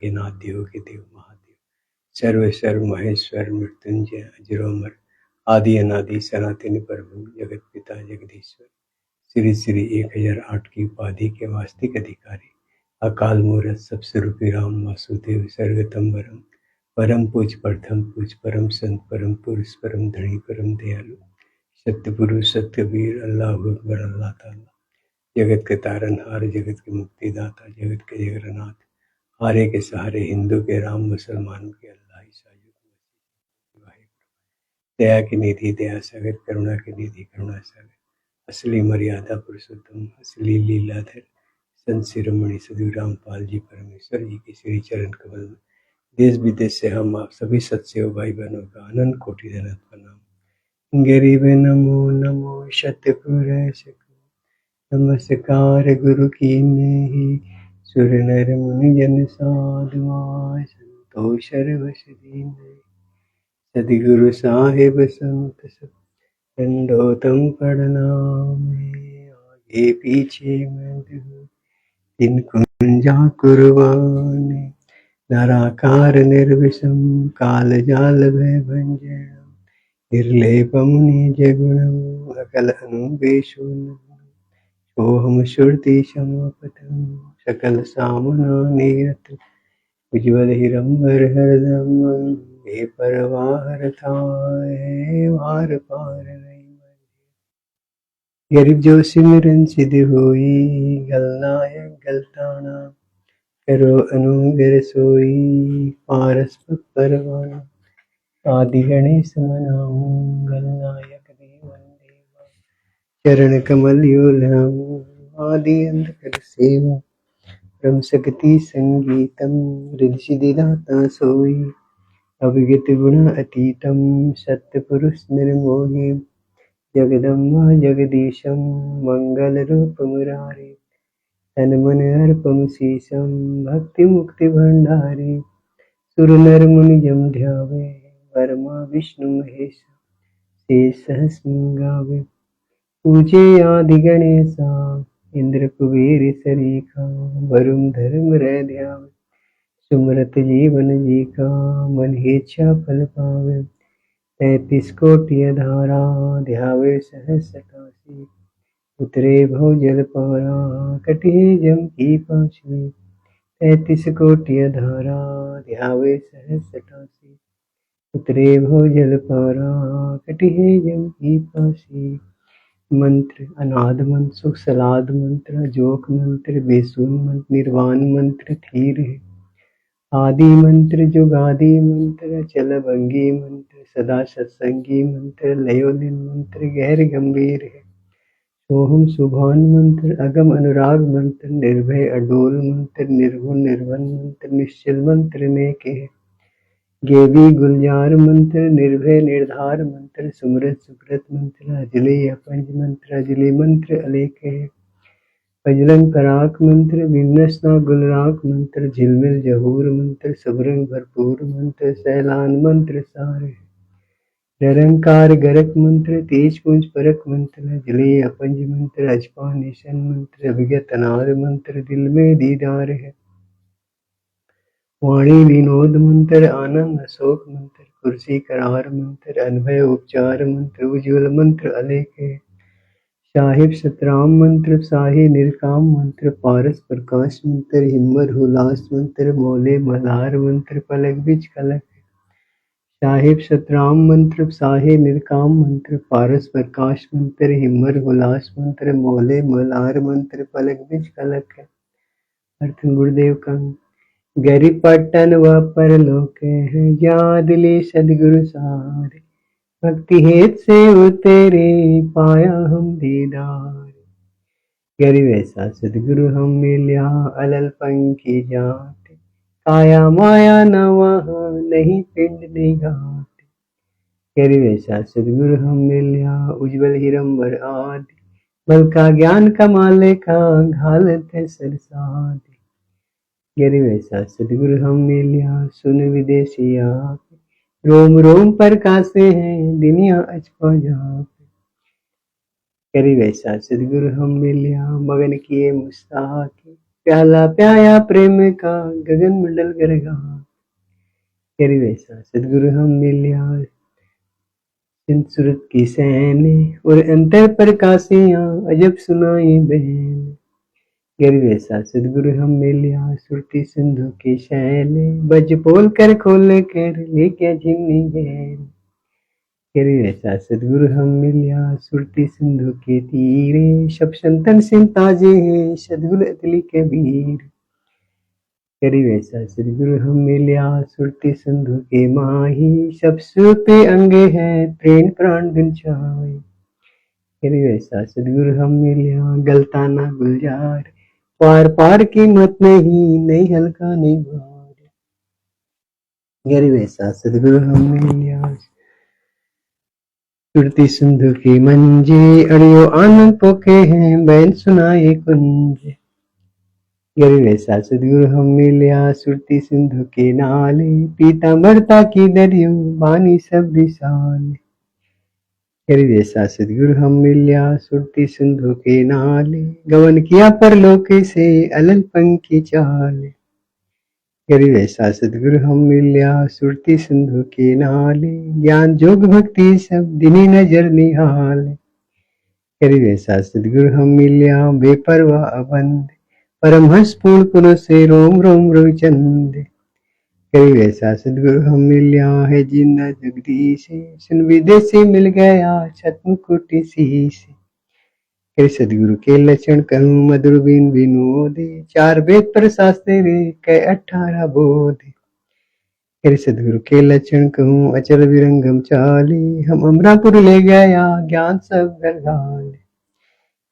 नाद्यो के देव महादेव सर्व सर्व महेश्वर मृत्युंजय अजरोमर आदि अनादि सनातन प्रभु जगत पिता जगदीश्वर श्री श्री 1008 की उपाधि के वास्तविक अधिकारी अकाल मूर्त सबस्वरूपी राम वासुदेव सर्वतंबरम परम पूज प्रथम पूज परम संत परम पुरुष परम धनी परम दयालु सत्य पुरुष सत्य वीर अल्लाह अकबर अल्लाह ताला जगत के तारनहार जगत के मुक्तिदाता जगत के जगन्नाथ हारे के सहारे हिंदू के राम मुसलमानों के अल्लाह ईसाइयों के दया की निधि दया सागर करुणा की निधि करुणा सागर असली मर्यादा पुरुषोत्तम असली लीलाधर संत शिरोमणि सदगुरु रामपाल जी परमेश्वर जी के श्री चरण कमल में देश विदेश से हम आप सभी सत्सेव भाई बहनों का अनंत कोटि धन्यवाद प्रणाम। गरीब नमो नमो शतपुर नमस्कार गुरु की नेहि सुर नर मुनि जन साधुआय संतोषर बस दीन्ह सद्गुरु साहिब संत सब दंडोतम प्रणामे आगे पीछे मैं दिन कुंजा कुर्बाने नराकार निर्विषम काल जाल भय भंजन निर्लेपम निजगुणम अकल अनुवेशुन सोहम श्रुति समापतम सकल सामना निरत उज्ज्वल हिरंबर हरदम बेपरवाह थाए वार पार नहीं गरीब जो सिमरन सिद्ध होई गलनायक गलताना करो अनुग्रह सोई पारस परवाना आदि गणेश मनाऊं गलनायक देवन देवा चरण कमल योलाऊं आदि अंत कर सेवा ब्रह्म शक्ति संगीतम रिद्धि सिद्धि दाता सोई अभिगत गुण अतीतम सत्य पुरुष निर्मोही जगदम्बा जगदीशम मंगल रूप मुरारे तन मन अर्पम शीशम भक्ति मुक्ति भंडारे सुर नर मुनि जम ध्यावे वर्मा विष्णु महेश शेष सहस गावे पूजे आदि गणेशा इंद्र कुबेर सरीखा वरुण धर्म रह ध्यावे सुमरत जीवन जी का मन इच्छा फल पावे 33 कोटि धारा ध्यावे सहस काशी उतरे भव जल पारा कटे जम की पाशी 33 कोटि धारा ध्यावे सहस काशी उतरे भव जल पारा कटे जम की पाशी मंत्र अनाद मंत्र सुख सलाद मंत्र जोक मंत्र बेसुन मंत्र निर्वाण मंत्र थीर है आदि मंत्र जुगादि मंत्र चल भंगी मंत्र सदा सत्संगी मंत्र लयोलिन मंत्र गहर गंभीर है सोहम सुभान मंत्र अगम अनुराग मंत्र निर्भय अडोल मंत्र निर्गुण निर्वन मंत्र निश्चल मंत्र नेक है गेवी गुलजार मंत्र निर्भय निर्धार मंत्र सुमृत सुकृत मंत्र अजले अपंज मंत्र अजले मंत्र अलेख है पजलंग पराक मंत्र विन्नसना गुलराक मंत्र झिलमिल जहूर मंत्र सबरंग भरपूर मंत्र सैलान मंत्र सार है निरंकार गरक मंत्र तेज पुंज परक मंत्र जले अपंज मंत्र अजपा निशन मंत्र अभिगत अनार मंत्र दिल में दीदार है वाणी विनोद मंत्र आनंद अशोक मंत्र कुर्सी करार मंत्र अनभय उपचार मंत्र उज्ज्वल मंत्र अलेख है साहिब सतराम मंत्र साहि निर्काम मंत्र पारस प्रकाश मंत्र हिम्मत हुलास मंत्र मोले मल्हार मंत्र पलक बिच कलक साहिब सतराम मंत्र साहि निर्काम मंत्र पारस प्रकाश मंत्र हिम्मत हुलास मंत्र मोले मल्हार मंत्र पलक बिच कलक अर्थ गुरुदेव का गरी पट्टन व परलोक है याद ले सदगुरु सारे भक्ति हेत से तेरे पाया हम दीदार गरीब ऐसा सदगुरु हम मिल्या अलल पंखी जाट काया माया न वहाँ नहीं पिंड नहीं घाट गरीब ऐसा सदगुरु हम मिल्या उज्जवल हिरंबर आदि बल का ज्ञान कमाले का घालत है सरसाद गरीब ऐसा सदगुरु हम मिल्या सुन विदेशी आप रोम रोम पर कासे हैं दुनिया अचपा जाप गरीब ऐसा सदगुरु हम मिल्या मगन किए मुस्ताके प्याला प्याया प्रेम का गगन मंडल गरेगा। करी वैसा सदगुरु हम मिलिया सूरत की सैने और अंतर प्रकाशियां अजब सुनाई बहन। करी वैसा सदगुरु हम मिलिया सुरती सिंधु की शैले बज बोल कर खोल कर ले क्या झिमनी गैन। करी वैसा सदगुरु हम मिलिया सुरती सिंधु के तीरे सब संतन सिंह ताजे हैं सदगुरु अतली के वीर। करी वैसा सदगुरु हम मिलिया सुरती सिंधु के माही सब पे अंगे हैं प्रेम प्राण दिन छाए। करी वैसा सदगुरु हम मिलिया गलताना गुलजार पार पार की मत नहीं हल्का नहीं भार। करी वैसा सदगुरु हम मिलिया सुरती सिंधु की मंजे अड़ियो आनंद पोके हैं बैन सुनाए कुंज। करी वैसा सदगुरु हम मिलिया सुरती सिंधु के नाले पीतांबरता की दरियो बानी सब विशाल। करी वैसा सदगुरु हम मिलिया सुरती सिंधु के नाले गवन किया परलोके से अलल पंखी चाल। करी वैसा सदगुरु हम मिलिया सुरती सिंधु के नाले ज्ञान जोग भक्ति सब दिनी नजर निहाल। करी वैसा सदगुरु हम मिलिया बेपरवाह बंद परमहंस पूर्ण पुन से रोम रोम रविचंद। करी वैसा सदगुरु हम मिलिया है जिंदा जगदीश सुन विदेशी मिल गया छत मुकुट शीश। करी सदगुरु के लक्षण कहूँ मधुर बिन विनोद चार वेद पर शास्त्र रे कै 18 बोध। करी सदगुरु के लक्षण कहूँ अचल विरंगम चाले हम अमरापुर ले गया ज्ञान सब गरगाल।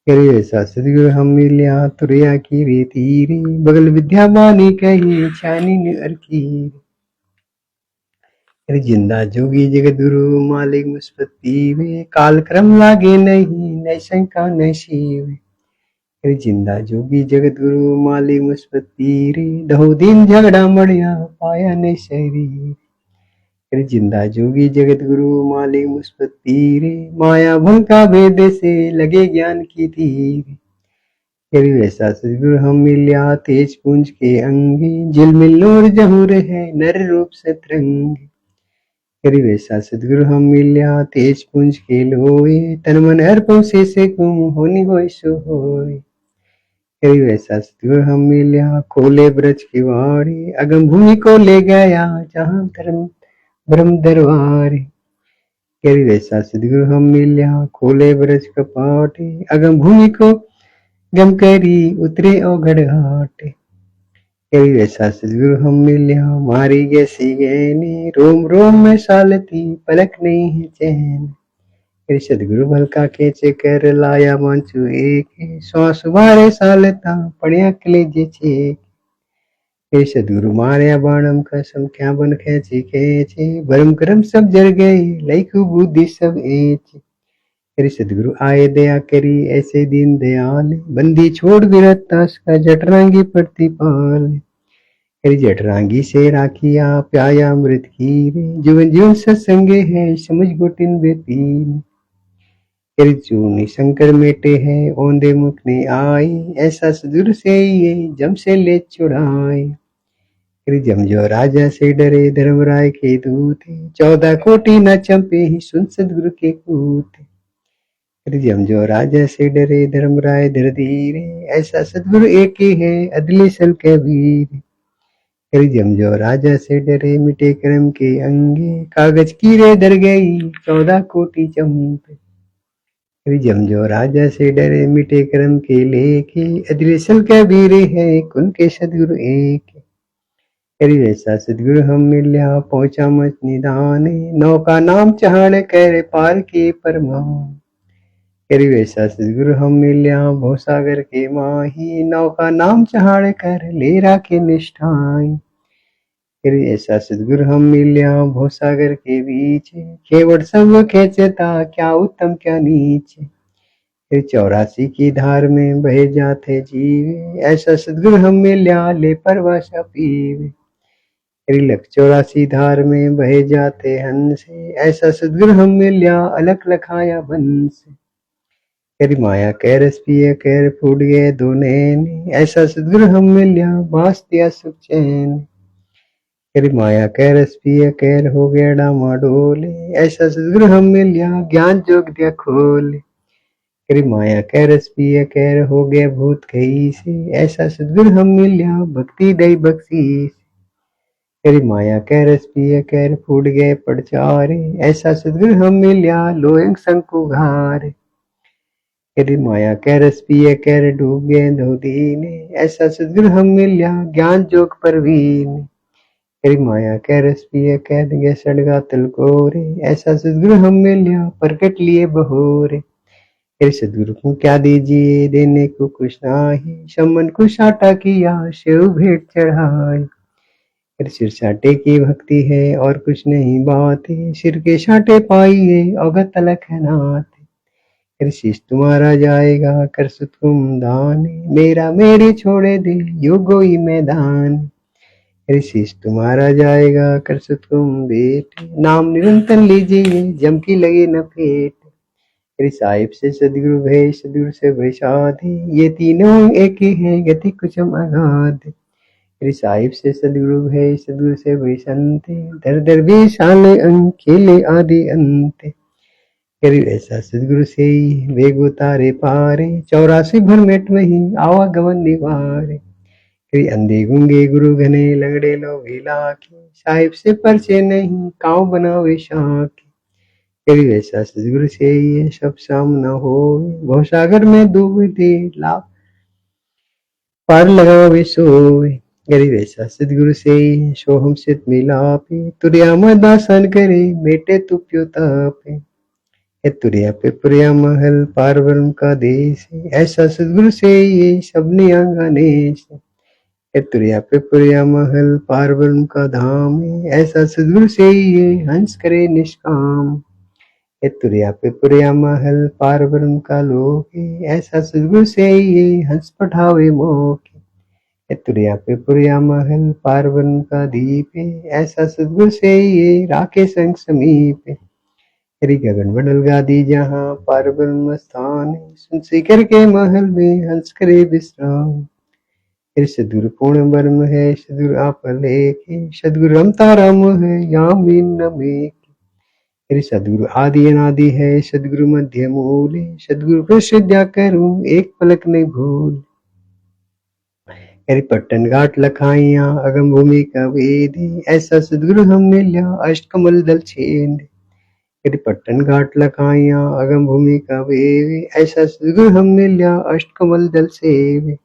करी वैसा सदगुरु हम मिलिया तुरैया की रे तीरे बगल विद्या मानी कही छानी निर कीर। करी जिंदा जोगी जगत गुरु मालिक मुस्पति वे काल क्रम लागे नहीं शंका न शिव। करी जिंदा जोगी जगत गुरु मालिक मुस्पति रे दहो दिन झगड़ा मड़िया पाया न शरीर। करी जिंदा जोगी जगत गुरु मालिक मुस्पति रे माया भंग का भेद से लगे ज्ञान की तीर। करी वैसा सदगुरु हम मिलिया तेज पुंज के अंगे झिलमिल नूर जहूर है नर रूप सतरंगी। करी वैसा सदगुरु हम मिलिया तेज पुंज के लोए तन मन अर्पण से कुम होनी होय सो होय। करी वैसा सदगुरु हम मिलिया खोले ब्रज की वाड़ी अगम भूमि को ले गया जहाँ धर्म ब्रह्म दरबार। करी वैसा सदगुरु हम मिलिया खोले ब्रज कपाटे अगम भूमि को गम करी उतरे औगढ़ घाट। करी वैसा सदगुरु हम मिलिया मारी गैसी गैनी रोम रोम में सालती पलक नहीं है चैन। करी सदगुरु भलका खेचे कर लाया मांचू एक श्वास बारे सालता पड़िया कलेजे छेक। करी सदगुरु मारिया बाणम कसम क्या बन खेचे खेचे भरम करम सब जर गए लईकु बुद्धि सब एच। करी सदगुरु आए दया करी ऐसे दिन दयाल बंदी छोड़ विरतास का जठरांगी प्रतिपाल। करी जठरांगी से राखिया प्याया अमृत खीर जीवन जीवन सत्संगे है समझ गोटिन बेपीन। करी चूनी शंकर मेटे है ओंदे मुख ने आए ऐसा सदगुरु से ये जम से ले चुड़ाए। करी जमजो राजा से डरे धर्मराय के दूत 14 कोटि न चंपे ही सुन सदगुरु के कूत। करी जमजो राजा से डरे धर्मराय धर धीरे ऐसा सदगुरु एक ही है अदली सल के वीर। करी जमजो राजा से डरे मिटे कर्म के अंगे कागज कीरे धर गई 14 कोटि चंपे। करी जमजो राजा से डरे मिटे कर्म के लेके अदली सल के वीरे है कुन के सदगुरु एक। करी वैसा सदगुरु हम मिलिया पहुंचा मच निदाने नौका नाम चढ़ कर पार के परमान। करी वैसा सदगुरु हम मिलिया भवसागर के माही नौका नाम चढ़ कर ले राखे निष्ठाई। करी ऐसा सदगुरु हम मिलिया भवसागर के बीच केवट सब खेचता क्या उत्तम क्या नीच। फिर 84 की धार में बह जाते जीवे ऐसा सदगुरु हम मिलिया ले परवासा पीवे। लख 84 धार में बहे जाते हंस ऐसा सदगुरु हम मिलिया अलख लखाया बंस। तेरी माया कह रस पिया कह फूट गए दो नैन, ऐसा सदगुरु हम मिलिया बास दिया सुख चैन। तेरी माया कह रस पिया कह हो गया डामाडोल, ऐसा सदगुरु हम मिलिया ज्ञान जोग दिया खोल। तेरी माया कह रस पिया कह हो गया भूत कही से, ऐसा सदगुरु हम मिलिया भक्ति दई बख्शीस। तेरी माया कह रस पिया कह फूट गए पड़चारे, ऐसा सदगुरु हम मिलिया लोयंग शंकु घारे। तेरी माया कह रस पिया कह डूब गए धोदीने, ऐसा सदगुरु हम मिलिया ज्ञान जोग परवीन। तेरी माया कह रस पिया कह गए सड़गा तलकोरे, ऐसा सदगुरु हम मिलिया प्रकट लिए बहोरे। तेरे सदगुरु को क्या दीजिए देने को कुछ नाही, शमन को साटा किया शिव भेंट चढ़ाई। तेरे सिर साटे की भक्ति है और कुछ नहीं बात है, सिर के साटे पाइए अवगत तलक है नाथ। तेरे शीश तुम्हारा जाएगा कर सुतकुम दान, मेरा मेरे छोड़े दे योगोई मैदान। तेरे शीश तुम्हारा जाएगा कर सुतकुम बेट, नाम निरंतर लीजिए जम की लगे न फेट। तेरी साहिब से सदगुरु भय सदगुरु से वैसाधे, ये तीनों एक ही है गति कुछ अगाध। तेरी साहिब से सदगुरु भय सदगुरु से वैसंते, दर दर विशाले अंग खेले आदि अंत। तेरी ऐसा सदगुरु से ही वेग उतारे पारे, 84 भर मेट वही आवागमन निवारे। तेरी अंधे गुंगे गुरु घने लंगड़े लोगे लाके, साहिब से परचे नहीं काव बनावे शाके। तेरी वैसा सदगुरु से ये सब सामना हो, भवसागर में डूबते लाभ पार लगावे सोए। तेरी वैसा सदगुरु से ही सोहम सित मिलापे, तुरिया में दासन करे मेटे तू प्यो तापे। तुरिया पे पुरिया महल पार ब्रह्म का देश, ऐसा सदगुरु से ये सबने आंगने से। तुरिया पे पुरिया महल पार ब्रह्म का धाम, ऐसा सदगुरु से ये हंस करे निष्काम। तुरिया पे पुरिया महल पार ब्रह्म का लोक, ऐसा सदगुरु से ये हंस पठावे मोख। तुरिया पे पुरिया महल पार ब्रह्म का दीप, ऐसा सदगुरु से ये राखे संग समीप। तेरी गगन मंडल गादी जहाँ पार ब्रह्म स्थान, सुन शिखर के महल में हंस करे विश्राम। तेरे सदगुरु पूर्ण ब्रह्म है सदगुरु आप लेके, सदगुरु रमता राम है याम मीन न मेक। तेरे सदगुरु आदि अनादि है सदगुरु मध्य मूल, सदगुरु प्रसिद्ध करूं एक पलक नहीं भूल। तेरी पट्टन घाट लखाइया अगम भूमि का वेद, ऐसा सदगुरु हम मिलिया अष्टकमल दल छेद। तेरी पट्टन घाट लखाइया अगम भूमि का वेद, ऐसा सदगुरु हम मिलिया अष्टकमल दल सेव।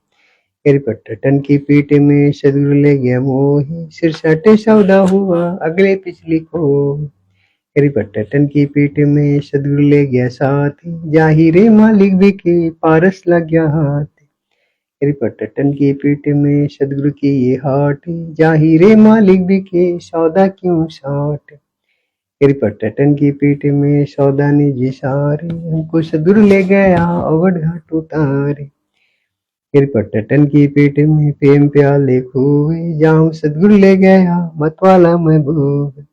तेरी पट्टन की पीठ में सदगुरु ले गया मोही, सिर साटे सौदा हुआ अगले पिछली को। तेरी पट्टन की पीठ में सदगुरु ले गया साथी, जाहिरे मालिक बिके पारस लग गया हाथ। तेरी पट्टन की पीठ में सदगुरु की ये हाट, जाहिरे मालिक बिके सौदा क्यों साठ। तेरी पट्टन की पीठ में सौदा ने जी सारे, हमको सदगुरु ले गया अवध घाट उतारे। तेरी पट्टन की पीठ में प्रेम प्याले खूबे, जाऊं सदगुरु ले गया मतवाला महबूब।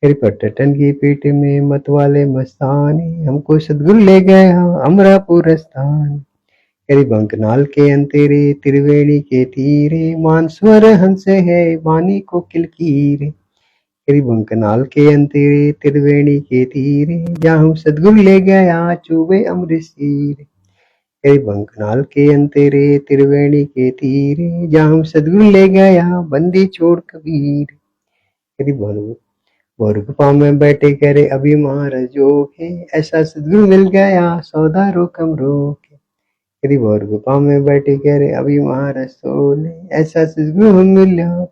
तेरी पट्टन की पीठ में मतवाले मस्तानी, हमको सदगुरु ले गया अमरापुर स्थान। तेरी बंकनाल के अंतेरे त्रिवेणी के तीरे, मानस्वर हंस है वाणी को किलकीरे। तेरी बंकनाल के अंतेरे त्रिवेणी के तीरे, जहाँ सदगुरु ले गया चूबे अमृत सीरे। तेरी बंकनाल के अंतेरे त्रिवेणी के तीरे, जहाँ सदगुरु ले गया बंदी छोड़ कबीर। तेरी गुफा में बैठे करे अभी महाराज जोगे, ऐसा सदगुरु मिल गया सौदा रोकम रोके। तेरी गुफा में बैठे करे अभी महाराज सोले, ऐसा सदगुरु हम मिल्या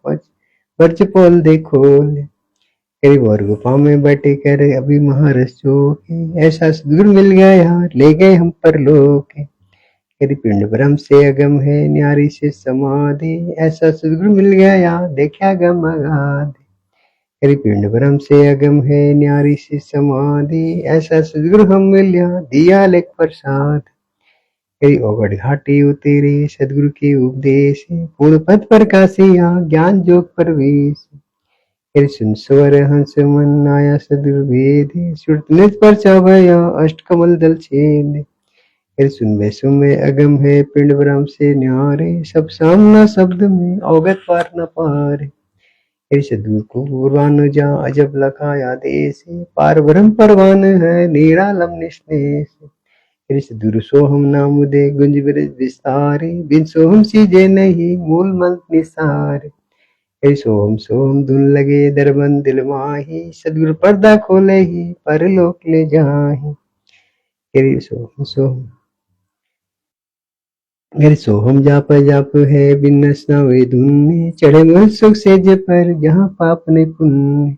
पर्च पोल दे खोले। तेरी गुफा में बैठे करे अभी महाराज जोगे, ऐसा सदगुरु मिल गया ले गए हम पर लोके। तेरी पिंड ब्रह्म से अगम है न्यारी से समाधि, ऐसा सदगुरु मिल गया देखा गम अगाध। तेरी पिंड ब्रह्म से अगम है न्यारी से समाधि, ऐसा सदगुरु हम मिलिया दिया लेख प्रसाद। तेरी ओगढ़ घाटी उतेरे सदगुरु के उपदेश, पूर्ण पद प्रकाशिया ज्ञान जोग प्रवेश। तेरी सुन स्वर हंस मन आया सदगुरु वेद, सुरत निज परचा भया अष्ट कमल दल छेद। फिर सुन में अगम है, पिंड ब्रह्म से न्यारे, सब सामना शब्द में अवगत पार न पारे। फिर सदगुरु को पूर्वान जा अजब लखाया देश, पार ब्रह्म परवान है निरालम निस्नेश। फिर सदगुरु सोहम नाम दे गुंज ब्रज विस्तारे, बिन सोहम सीजे नहीं मूल मंत्र निसारे। फिर सोहम सोहम धुन लगे दरबन दिल माही, सदगुरु पर्दा खोले ही परलोक ले जाही। फिर सोहम सोहम फिर सोहम जाप जाप है बिन नसना वे धुन, चढ़े मुझ सुख सेज पर जहाँ पाप ने पुण्य।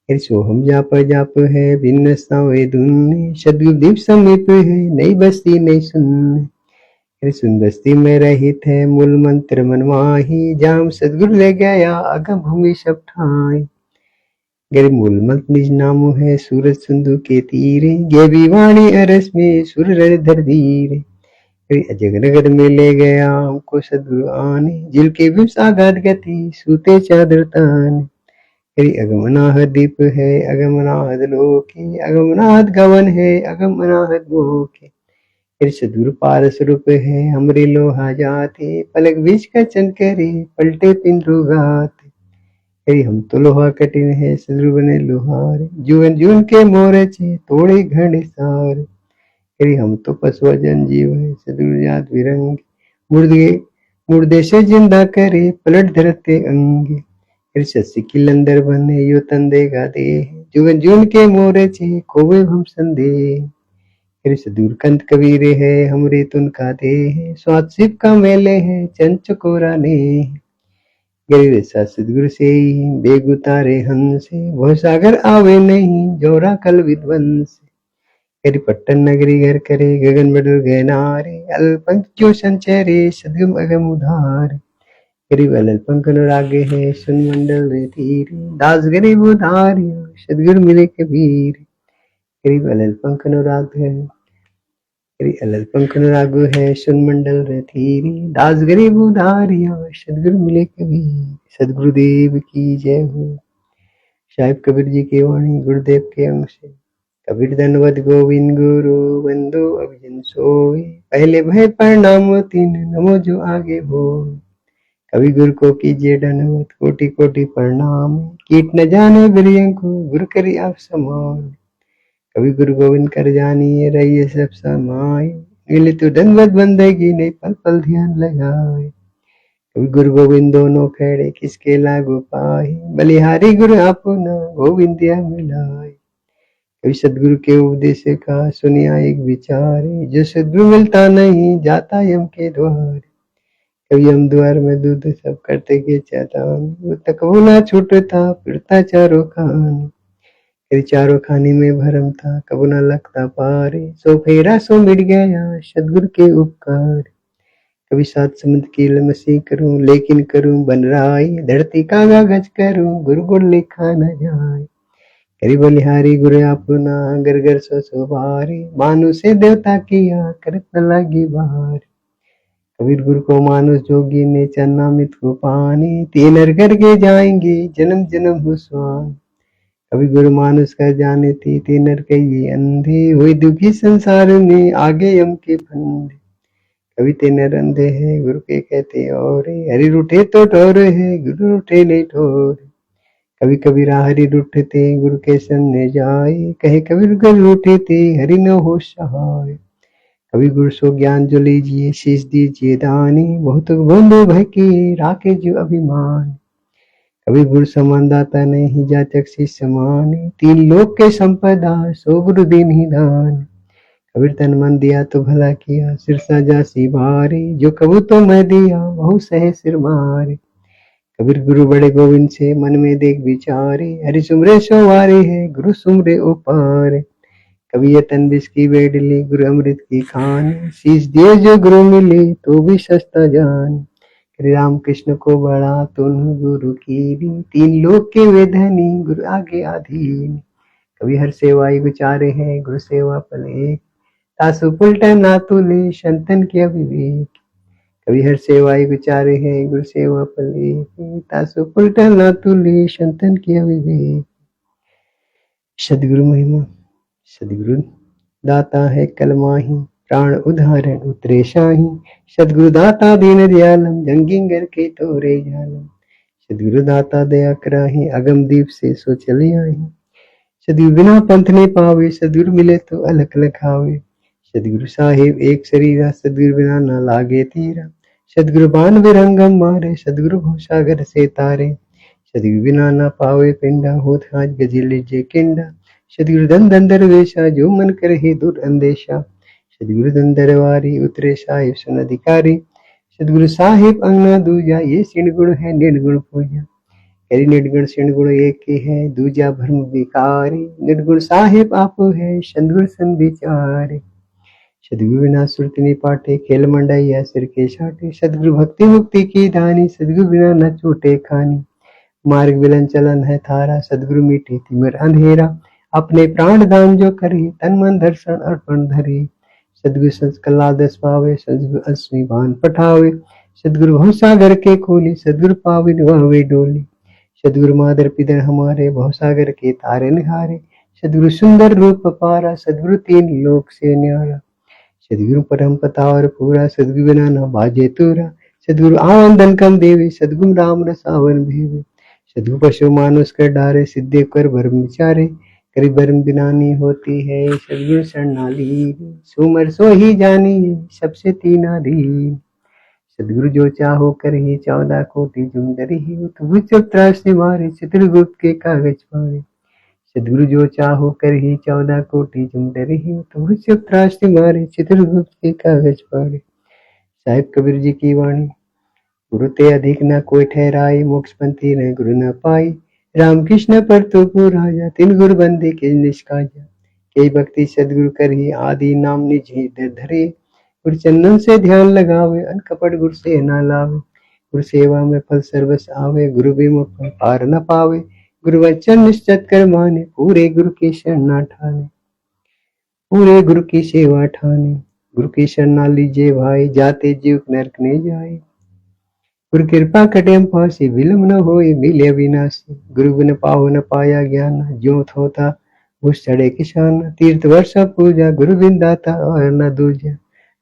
फिर सोहम जाप जाप है बिन नसना वे धुन, सदगुरु दीप समीप है नई बस्ती नई सुन। फिर सुन बस्ती में रहित है मूल मंत्र मनवाही, जाम सदगुरु ले गया अगम भूमि सब ठाई। गिर मूल मंत्र निज नाम है सूरज सिंधु के तीरे, गे वाणी अरस में सुर धर धीरे। जगनगर में ले गया हमको सदगुरु आने, जिल के भी सागात गति सूते चादर ताने। फिर अगमनाहद दीप है अगमनाहद लोके, अगमनाहद गवन है अगमनाहद गोके। फिर सदगुरु पारस रूप है हमरे लोहा जाते, पलक बीच का चन करे पलटे पिंड्रु गाते। फिर हम तो लोहा कठिन है सदगुरु बने लोहारे, जुवन जुवन के मोरचे तोड़े घड़े सारे। फिर हम तो पशु जन-जीव है सदगुरु जात विरंग, मुर्दे से जिंदा करे पलट धरते अंगे। फिर शशि की लंदर बने यो तन देगा दे, जुगन जून के मोरे छे खोवे हम संदेह। फिर सदगुरु कंत कबीरे है हमरे तुन का दे, स्वाद शिव का मेले है चंच कोरा ने। गिर सदगुरु से बेग उतारे हंसे, वो सागर आवे नहीं जोरा कल विध्वंस। पट्टन नगरी घर करे गगन बदल गए नारे, अल्पंख जो संचरे सदगम अगम उधार। गरीब अल्पंख अनुरागे है सुन मंडल रे धीरे, दास गरीब उधारियो सदगुरु मिले कबीर। गरीब अल्पंख अनुराग है अल्पंख अनुरागो है सुन मंडल रे धीरे, दास गरीब उधारियो सदगुरु मिले कबीर। सदगुरुदेव की जय हो। साहिब कबीर जी की वाणी गुरुदेव के अंश से। कबीर दंडवत गोविंद गुरु बंदो अभिजन सोए, पहले भय प्रणाम तीन नमो जो आगे हो। कवि गुरु को कीजिए दंडवत कोटि कोटि प्रणाम, कीट न जाने बिरियं को गुरु करी आप समान। कवि गुरु गोविंद कर जानिए रहिए सब समाए, मिले तो दंडवत बंदेगी नहीं पल पल ध्यान लगाए। कवि गुरु गोविंद दोनों खड़े किसके लागू पाए, बलिहारी गुरु अपना गोविंद मिलाए। कभी सदगुरु के उपदेश का सुनिया एक विचारे, जो सदगुरु मिलता नहीं जाता यम के द्वार। कभी यम द्वार में दूध सब करते के चैतान, वो तक वो ना छूटता फिरता चारों खान। कभी चारों खाने में भरम था कबू ना लगता पारे, सो फेरा सो मिट गया सदगुरु के उपकार। कभी सात समुद्र की लमसी करूं लेकिन करूं बन राई, धरती का कागज करूं गुरु गुण लिखा न जाए। करी बलिहारी गुरु अपना घर घर सो सवारे, मानु से देवता किया करत न लगी बार। कबीर गुरु को मानुष जोगी ने चरनामित को पानी, तीन हर करके जाएंगे जन्म जन्म हुस्वान। कभी गुरु मानुष कर जाने थी तीन हर के ये अंधे, हुई दुखी संसार में आगे यम के फंदे। कभी तेनर अंधे है गुरु के कहते और, हरि रूठे तो ठोर है गुरु रूठे नहीं ठोर। कभी कभी हरि रूठते गुरु के सन्ने जाए, कहे कबीर गुरु रूठे थे हरि न हो सहाय। कभी गुरु सो ज्ञान जो लीजिए शीश दीजिए दानी, बहुत बोलो भय के राखे जो अभिमान। कभी गुरु समान दाता नहीं जाचक शीश समान, तीन लोक के संपदा सो गुरु दीन ही दान। कबीर तन मन दिया तो भला किया सिर साजा सी भारी, जो कबू तो मैं दिया बहु सहे सिर मारे। कबीर गुरु बड़े गोविंद से मन में देख विचारे, हरि सुमरे सवारे है गुरु सुमरे उपारे। कभी ये तन विष की बेडली गुरु अमृत की खान, शीश दिए जो गुरु मिले तो भी सस्ता जान। श्री राम कृष्ण को बड़ा तुम गुरु की, तीन लोक के वे धनी गुरु आगे अधीन। कभी हर सेवाई विचारे है गुरु सेवा फल एक, तासु पुलटा ना तुले संतन के अविवेक। कभी हर सेवाई विचारे है गुरु सेवा फले, तासु पुलटा ना तुले संतन के अविवेक। सदगुरु महिमा। सदगुरु दाता है कल माही, प्राण उदाहरण उतरे शाही, सदगुरु दाता दीन दयालम, जंगिंगर के तोरे जालम। सदगुरु दाता दया कराही, अगम दीप से सो चले आई। सदगुरु बिना पंथ ने पावे, सदगुरु मिले तो अलख लखावे। सदगुरु साहिब एक शरीरा, सदगुरु बिना ना लागे तीरा। सदगुरु बाण विरंगम मारे, सदगुरु भवसागर से तारे। सदगुरु बिना ना पावे पिंडा, होत हाज गजे लीजे किंडा। सदगुरु धन धन दरवेशा, जो मन करे दूर अंदेशा। सदगुरु धन दरबारी, उतरे साहिब सुन अधिकारी। सदगुरु साहिब अंगना दूजा, ये सिण गुण है निर्गुण पूजा। करी निर्गुण सिण गुण एक ही है, दूजा भ्रम विकारी। निर्गुण साहिब आप है, सदगुरु सन विचारे। सदगुरु बिना सुरति नहीं पाटे, खेल मंडाइया सिर के छाटे। सदगुरु भक्ति मुक्ति की दानी, सदगुरु बिना न छूटे खानी। मार्ग विलन चलन है थारा, सदगुरु मीठे तिमिर अंधेरा। अपने प्राण दान जो करे, तन मन दर्शन अर्पण धरे। सदगुरु संस कला दस पावे, सदगुरु अस्मी भान पठावे। सदगुरु भवसागर के खोली, सदगुरु पाविन वहवे डोली। सदगुरु मादर पिदर हमारे, भवसागर के तारे निहारे। सदगुरु सुंदर रूप पारा, सदगुरु तीन लोक से न्यारा। सदगुरु परम पतावर पूरा, सदगुरु बिना न बाजे तूरा। सदगुरु आनंदन कम देवे, सदगुरु राम रसावन भेवे। सदगुरु पशु मानुष कर डारे, सिद्धे कर भरम विचारे। करी भरम बिना नहीं होती है, सदगुरु शरणाली। सुमर सो ही जानी, सबसे तीना दीन। सदगुरु जो चाहो कर ही, 14 कोटि जुम डरहि। उत त्रास निवारे, चित्रगुप्त के कागज पारे। सदगुरु जो चाहो कर ही, 14 कोटि जुम डरहि। तो त्रास निवारे, चित्रगुप्त के कागज पारे। साहिब कबीर जी की वाणी, गुरु ते अधिक न कोई ठहराए, मोक्ष पंथी न गुरु न पाई। रामकृष्ण पर तो को राजा, तिन गुरु बंदे के निष्काजा। कई भक्ति सदगुरु कर ही, आदि नाम निज हृदय धरे। गुरु चंदन से ध्यान लगावे, अनकपट गुरु से न लावे। गुरु सेवा में फल सर्वस आवे, गुरु विमुख फल पार न पावे। गुरु वचन निश्चित कर माने, पूरे गुरु की शरण न ठाने। पूरे गुरु की सेवा ठाने, गुरु की शरण न लीजे भाई। जाते जीव नरक ने जाए, गुरु कृपा कटेम पासी। विलम न होए, मिले अविनाशी। गुरु बिन पाहो न पाया ज्ञान, ज्यों थोता घुस चढ़े किसान। तीर्थ वर्षा पूजा, गुरु बिन दाता और न दूजा।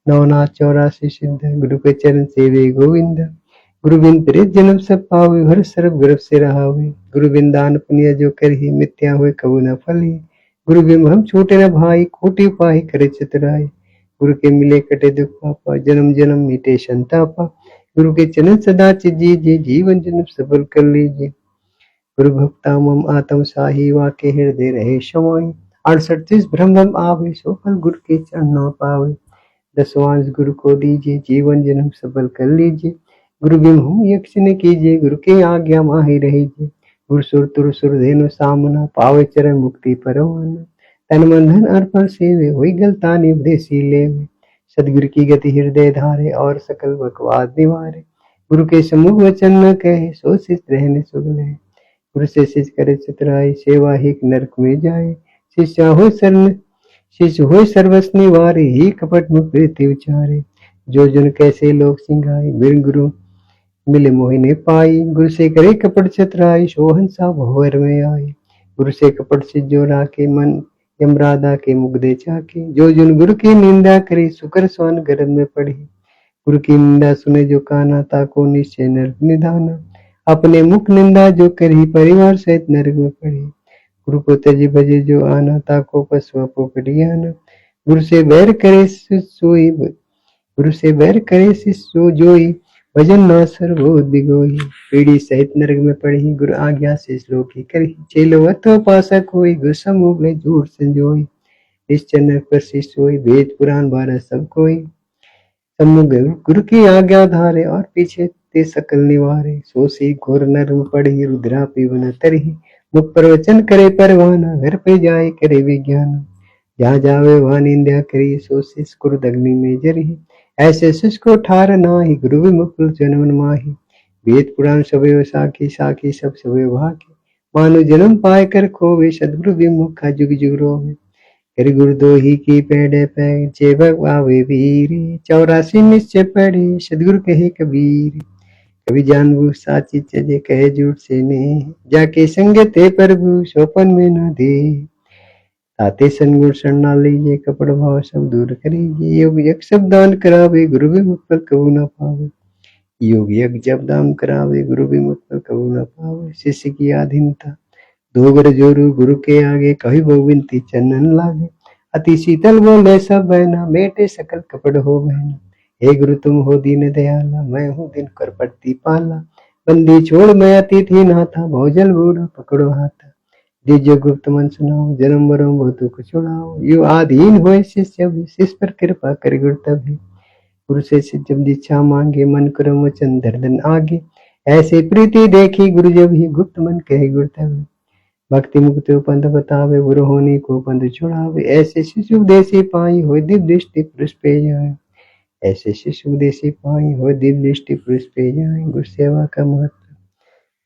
नवनाथ 84 सिद्ध, गुरु के चरण सेवे गोविंद। गुरु बिन प्रेत जन्म सब पावे, हर सर्व गर्भ से रहावे। गुरु बिन दान पुण्य जो करही, मिथ्या हुए कबू न फली। गुरु बिन हम छूटे न भाई, कोटि उपाय करे चितराई। गुरु के मिले कटे दुख पापा, जन्म जन्म मिटे संतापा। गुरु के चरण सदा चिजीजे, जीवन जन्म सफल कर लीजिए। गुरु भक्ता मम आत्म साही, वाके हृदय रहे समाई। 68 ब्रह्म आवे, सो फल गुरु के चरण न पावे। 10वांश गुरु को दीजिए, जीवन जन्म सफल कर लीजिए। गुरु बिन हम यक्ष न कीजिए, गुरु के आज्ञा माही रहीजिए। गुरु सुर तुर सुर धेनु सामना, पावे चरण मुक्ति परवाना। तन मन धन अर्पण सेवे, हुई गलतानी उपदेसी लेवे। सदगुरु की गति हृदय धारे, और सकल बकवाद निवारे। गुरु के सम्मुख वचन न कहे, सो शिष्ट रहने सुख लहे। गुरु से शिष्य करे चतुराई, सेवा ही नरक में जाए। शिष्य हो शरण, शिष्य हो सर्वस निवारे, ही कपट मुख प्रीति उचारे। जो जन कैसे लोग सिंगाए, बिन गुरु मिले मोहिने पाई। गुरु से करे कपट चतुराई, सो हंसा भंवर में आई। गुरु से कपट से जो राखे, मन यमराधा के मुख दे चाके। जो जन गुरु की निंदा करे, सुकर स्वान गर्भ में पड़े। गुरु की निंदा सुने जो काना, ताको निश्चय नरक निधाना। अपने मुख निंदा जो करी, परिवार सहित नरक में पड़े। गुरु को त्यज भजे जो आना, ताको पशु पोकड़ियाना। गुरु से बैर करे सोई, गुरु से बैर करे शिष्य जोई। भजन ना सर्वोद बिगोई, पीढ़ी सहित नरक में पड़ी। गुरु आज्ञा से श्लोक ही करी, चेलो अथो पासक होई। गुरु समूह ले झूठ संजोई, निश्चय नरक पर शिष्य होई। वेद पुराण भारत सब कोई, सम्मुख गुरु की आज्ञा धारे, और पीछे ते सकल निवारे। सोसी घोर नर में पड़ी, रुद्रा पीवन तरही। मुख प्रवचन करे परवाना, घर पे जाए करे विज्ञान। जहाँ जावे वहाँ निंदा करी, सो शिष्य क्रोध अग्नि में जरही। ऐसे शिष्य को ठार नाही, गुरु विमुख जन्म माही। वेद पुराण सबे साखी, साखी सब सबे भाकी। मानो जन्म पाए कर खोवे, सदगुरु विमुख का जुग जुग रोवे। कर गुरु दो ही की पेड़े पे, जेवक आवे वीर। 84 निश्चय पड़े, सदगुरु कहे कबीर। कभी जानबू साची चजे, कहे झूठ से ने। जाके संग ते प्रभु, सोपन में न दे। ताते सनगुण शरणा लीजिए, कपड़ भाव सब दूर करिए। योग यज्ञ सब दान करावे, गुरु भी मुख पर कबू न पावे। योग यज्ञ जब दान करावे, गुरु भी मुख पर कबू न पावे। शिष्य की आधीनता दो गर जोरू, गुरु के आगे कही बहु विनती चरणन लागे। अति शीतल बोले सब बहना, मेटे सकल कपड़ हो बहना। हे गुरु तुम हो दीन दयाला, मैं हूँ दिन कर पड़ती पाला। बंदी छोड़ मैं अतिथि नाथा, भोजल बूढ़ा पकड़ो हाथा। दीजिए गुप्त मन सुनाओ, जन्म मरो बहुत दुख छुड़ाओ। यू आधीन हुए शिष्य भी, शिष्य पर कृपा कर गुरु तभी। गुरु से जब दीक्षा मांगे, मन करो वचन धरदन आगे। ऐसे प्रीति देखी गुरु जब ही, गुप्त मन कहे गुरु तभी। भक्ति मुक्ति पंथ बतावे, गुरु होनी को पंथ छुड़ावे। ऐसे शिशु उपदेशी पाई, हो दिव्य दृष्टि पुरुष पे जाए। ऐसे शिशु उपदेशी पाई, हो दिव्य दृष्टि पुरुष पे जाए। गुरु सेवा का महत्व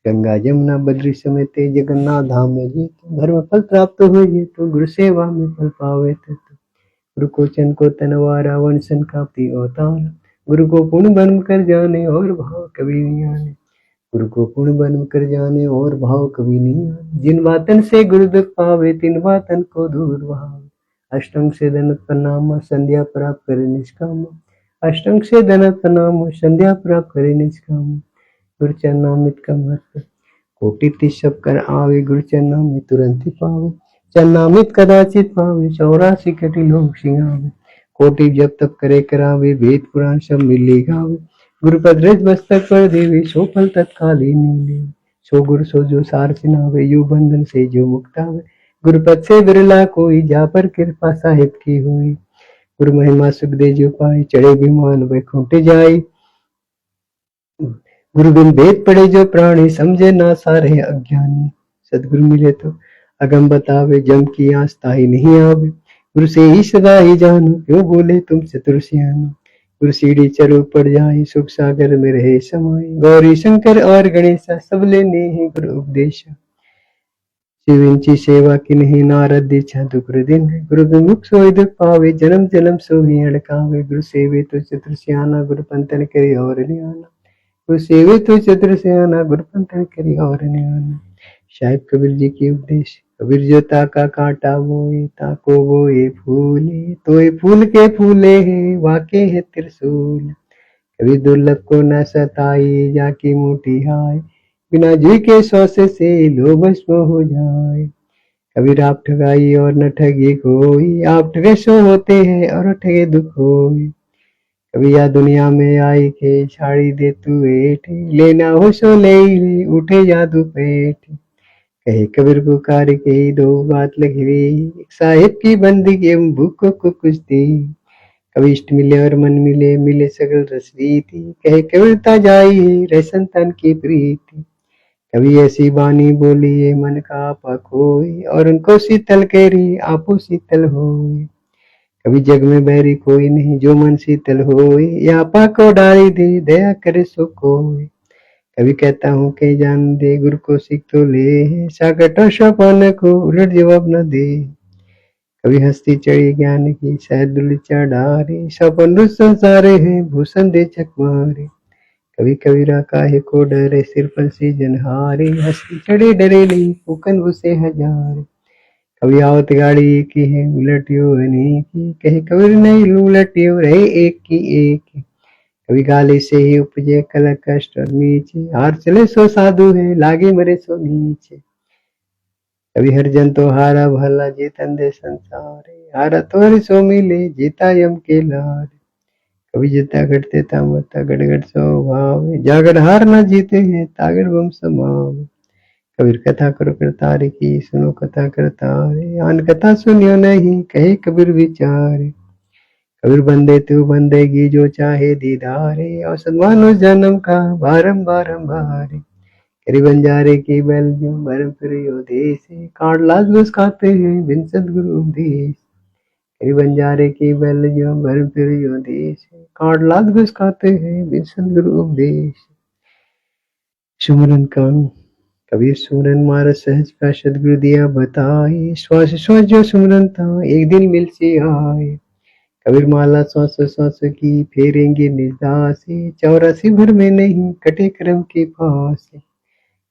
गंगा जमुना बद्री समेत जगन्नाथ धाम में जी। धर्म फल प्राप्त हो ये तो, गुरु सेवा में फल पावे तो। गुरु को चन को तनवारा, वंशन कापती अवतार। गुरु को पुण्य बन कर जाने, और भाव कभी नहीं आने। गुरु को पुण्य बन कर जाने, और भाव कभी नहीं आने। जिन बातन से गुरु दुख पावे, तिन बातन को दूर भावे। अष्टंग से धनत प्रणाम, संध्या प्राप्त करे निष्काम। अष्टंग से धनत प्रणाम, संध्या प्राप्त करे निष्काम। गुरु चरणामृत का महत्व कोटि तीस सब कर आवे, गुरु चरणामृत तुरंत ही पावे। चरणामृत कदाचित पावे, 84 कटि लोग सिंगावे। कोटि जब तब करे करावे, वेद पुराण सब मिली गावे। गुरु पद रज मस्तक पर देवे, सो फल तत्काल ही नीले। सो गुरु सो जो सार सिनावे, यू बंधन से जो मुक्त आवे। गुरु पद से बिरला कोई, जा पर कृपा साहिब की हुई। गुरु महिमा सुख दे जो पाई, चढ़े विमान वैकुंठ जाई। गुरु बिन वेद पढ़े जो प्राणी, समझे ना सारे अज्ञानी। सदगुरु मिले तो अगम बतावे, जम की आस्था ही नहीं आवे। गुरु से ही सदा ही जानो, क्यों बोले तुम चतुर सियानो। गुरु सीढ़ी चरो पड़ जाए, सुख सागर में रहे समाये। गौरी शंकर और गणेशा, सब लेने ही गुरु उपदेश। शिविंची सेवा की नहीं, नारद दीक्षा दुक्र दिन है। गुरु विमुख सोई दुख पावे, जन्म जन्म सो ही अड़कावे। गुरु सेवे तो चतुर सियाना, गुरु पंथन करे और नियाना। गुरु सेवे तो चतुर सियाना, गुरु पंथन करे और नियाना। साहिब कबीर जी की उपदेश। कबीर जो ताका कांटा बोए, ताको बोए फूले। तो ये फूल के फूले है, वाके है त्रिशूल। कभी दुर्लभ को न सताई, जाकी मोटी हाय। बिना जी के सौसे से लो भस्म हो जाए। कबीर आप ठगाई और न ठगी कोई, आप ठगे सो होते हैं और ठगे दुख होई। कभी या दुनिया में आई के, छाड़ी दे तू एठ। लेना हो सो ले ले, उठे जादू पेट। कहे कबीर को कार्य के दो बात लगी रे। साहिब की बंदगी एवं भूख को कुछ दी। कभी इष्ट मिले और मन मिले, मिले सगल रस रीति। कहे कबीरता जाई है, रसन तन की प्रीति। कभी ऐसी बानी बोली है, मन का आपा खोई। और उनको शीतल कह रही, आपो शीतल होई। कभी जग में बैरी कोई नहीं, जो मन शीतल होई। या आपा को डाली दे, दया करे सो कोई। कभी कहता हूँ के जान दे, गुरु को सीख तो ले। साकटो शपन को उलट जवाब न दे। कभी हस्ती चढ़ी ज्ञान की, शायद दुल चढ़ारे। सपन संसारे है, भूषण दे चक मारे। कभी कबीरा काहे को डरे, सिर पर से जनहारे। हस्ती चढ़े डरे नहीं, फूकन उसे हजार। कभी आवत गाड़ी की है, उलटियो नहीं की। कहे कबीर नहीं उलटियो रहे, एक की एक। कभी गाली से ही उपजे कल कष्ट और नीचे। हार चले सो साधु है, लागे मरे सो नीचे। कभी हर जन तो हारा भला, जीतन दे संसारे। हारा तो हरि सो मिले, जीता यम के लारे। कभी जीता घटते तामता, गड़गड़ स्वभाव। जागड़ हार न जीते हैं, तागड़ बम समावे। कबीर कथा करो करतारे की, सुनो कथा करतारे। आन कथा सुनियो नहीं, कहे कबीर विचारे। कबीर बंदे तू बंदेगी, जो चाहे दीदारे। और सदमानो जन्म का बारंबार बारे। करी बंजारे की बैल जो बरम फिरियो देश। काट लाज घुस खाते हैं, बिन सदगुरु उपदेश। करी बंजारे की बैल जो बरम फिरियो देश। काट लाज घुस खाते हैं, बिन सदगुरु उपदेश। सुमरन कांड। कबीर सुमरन मार सहज का, सदगुरु दिया बताए। श्वास श्वास जो सुमरन था, एक दिन मिल से आए। कबीर माला श्वास श्वास की, फेरेंगे निदास। 84 भर में नहीं, कटे कर्म के पास।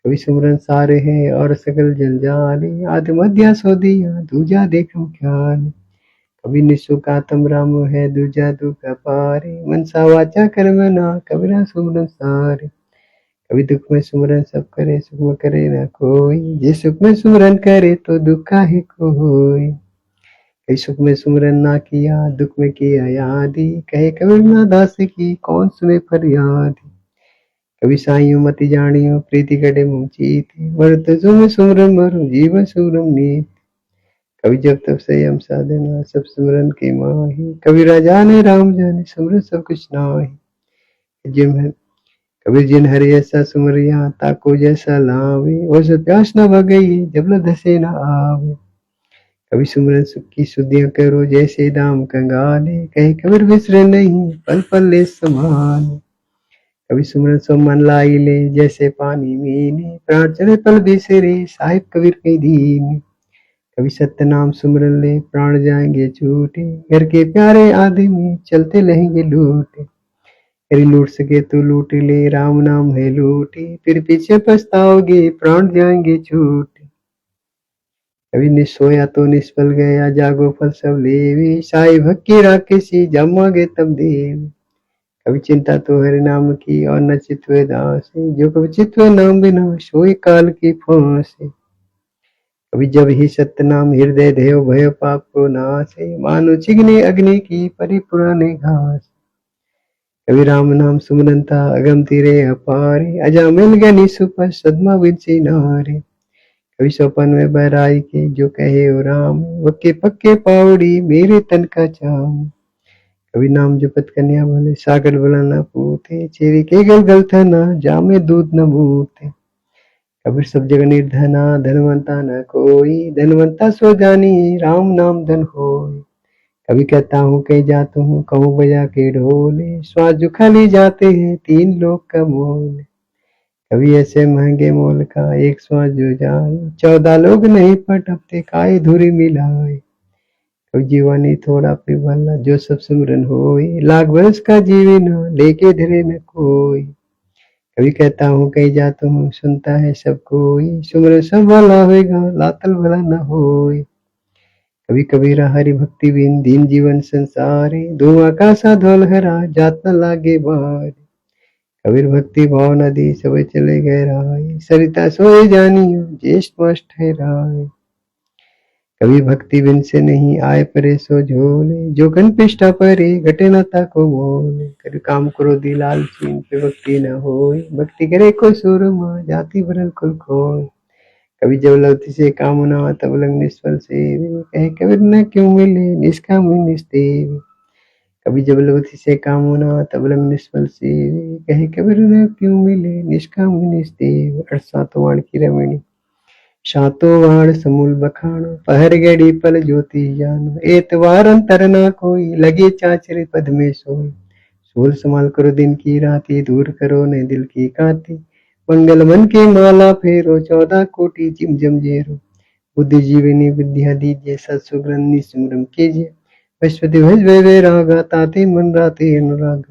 कभी सुमरन सारे हैं और सकल जल जाने, आदि मध्या सो दिया दूजा देखम ख्याल। कभी निशुकातम राम है दूजा दुख पारे, मनसा वाचा कर्म ना कबीरा सुमरन सारे। कभी दुख में सुमरन सब करे, सुख में करे ना कोई, जे सुख में सुमरन करे तो दुख काहे को होई। कभी सुख में सुमरन ना किया, दुख में किया यादी, कहे कबीर ना दास की कौन सुने फरियाद। कभी साइयों मति जानियो प्रीति कटे मुँह चीते, मरत जो में सुमरन मरु जीवन सुमरन नीत। कभी जब तब संयम साधना सब सुमरन की माही, कभी राजा ने राम जाने सुमरन सब कुछ नाही। जिन कबीर जिन हरि ऐसा सुमरिया ताको जैसा लावे, वो सो प्यास न भगई जब ल धसे न आवे। कभी सुमरन सुख की सुधियां करो जैसे दाम कंगाले, कहे कबीर बिसरे नहीं पल पल ले संभाले। कभी सुमरन सो मन लाई ले जैसे पानी मीने, प्राण चले पल बिसरे साहिब कबीर कई दीन। कभी सत्य नाम सुमरन ले प्राण जाएंगे छूटे, घर के प्यारे आदमी चलते रहेंगे लूटे। यदि लूट सके तो लूट ले राम नाम है लूटे, फिर पीछे पछताओगे प्राण जाएंगे छूटे। कभी निसोया तो निष्फल गया जागो फल सब लेवी, साई भक्ति राकेशी जब मांगे तब देवी। कभी चिंता तो हरि नाम की और न चितवे दासे, जो कभी चितवे नाम बिना सोई काल की फांसे। कभी जब ही सत्य नाम हृदय देव भय पाप को नासे, मानो चिगने अग्नि की परि पुराने घास। कभी राम नाम सुमरन था अगम तीरे अपारे, अजा मिल गनी सुपर सदमा विंसी नारे। कभी सपन में बहराई के जो कहे ओ राम, वक्के पक्के पाउड़ी मेरे तन का चाम। कभी नाम जपत कन्या भले सागर भला न पूते, चेरी के गल गल था ना जामे दूध न बूते। कबीर सब जग निर्धना धनवंता न कोई, धनवंता सो जानी राम नाम धन होई। कभी कहता हूँ कहीं जाता हूँ कहूँ बजा के ढोले, श्वास जो खाली जाते हैं तीन लोग का मोल। कभी ऐसे महंगे मोल का एक श्वास जो जाए, 14 लोग नहीं पटकते काय धुरी मिलाए। कभी जीवानी थोड़ा पे भला जो सब सुमरन होई, लाख वर्ष का जीवी न लेके धरे न कोई। कभी कहता हूँ कहीं जाता हूँ सुनता है सब कोई, सुमरन सब भला होएगा लातल भला न होई। कभी कबीरा हरि भक्ति बिन दीन जीवन संसारे, धुआं का सा धौल हरा जात न लागे बार। कबीर भक्ति भाव नदी सब चले गए राय, सरिता सोए जानियो ज्येष्ठ मास ठहराए। कभी भक्ति बिन से नहीं आए परे सो झोले, जो कन पिष्टा परे घटे न ताको मोले। कभी काम करो दी लालची पे भक्ति न होए, भक्ति करे को सूरमा जाति भरल कुल खोए। कभी जब लवती से कामना तब लग निष्फल सेवे, कहे कबीर न क्यों मिले निष्काम निस्तेव। कभी जब लवती से कामना तब लग निष्फल सेवे, कहे कबीर न क्यों मिले निष्काम निस्तेव। 8 वाण की रमणी सातों वाण समूल बखानो, पहर गड़ी पल ज्योति जानो। एतवार अंतर ना कोई लगे चाचरे पद में सोई, सोल संभाल करो दिन की राती दूर करो न दिल की काती। मंगल मन की माला फेरो 14 कोटि जिम जम जेरो, बुद्धि जीवनी विद्या दीजिए सत सुग्रंथि सुमरम कीजिए। पशुपति भज वे रागा ताते मन राते अनुराग,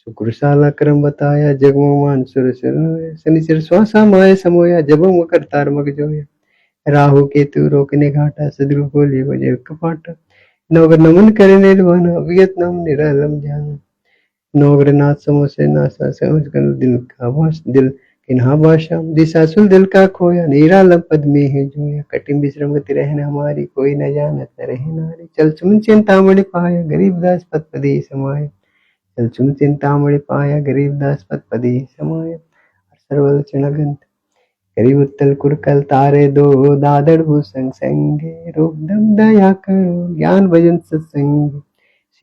शुक्रशाला क्रम बताया जगमो मान सुर शनिचर श्वासा माय समोया, जबम करतार मग जोया। राहु केतु रोकने घाटा सदगुरु बोले बजे कपाट, नवगर नमन करे निर्वाणा वियत नाम निरालम जाना। नौगर नाथ समोसे नासा समझ कर दिल का वास, दिल किन्हा बाशा दिशासुल दिल का खोया, निरालम पद में है जोया। कटिम विश्रम गति रहना हमारी कोई न जानत रहे नारी, चल सुन चिंतामणि पाया गरीबदास पद पदी समाया। चल सुन चिंतामणि पाया गरीबदास पद पदी समाया। सर्वल चरणगंत गरीब उत्तल कुरकल तारे दो, दादड़ भूसंग संगे रूप दम दया करो ज्ञान भजन सत्संग।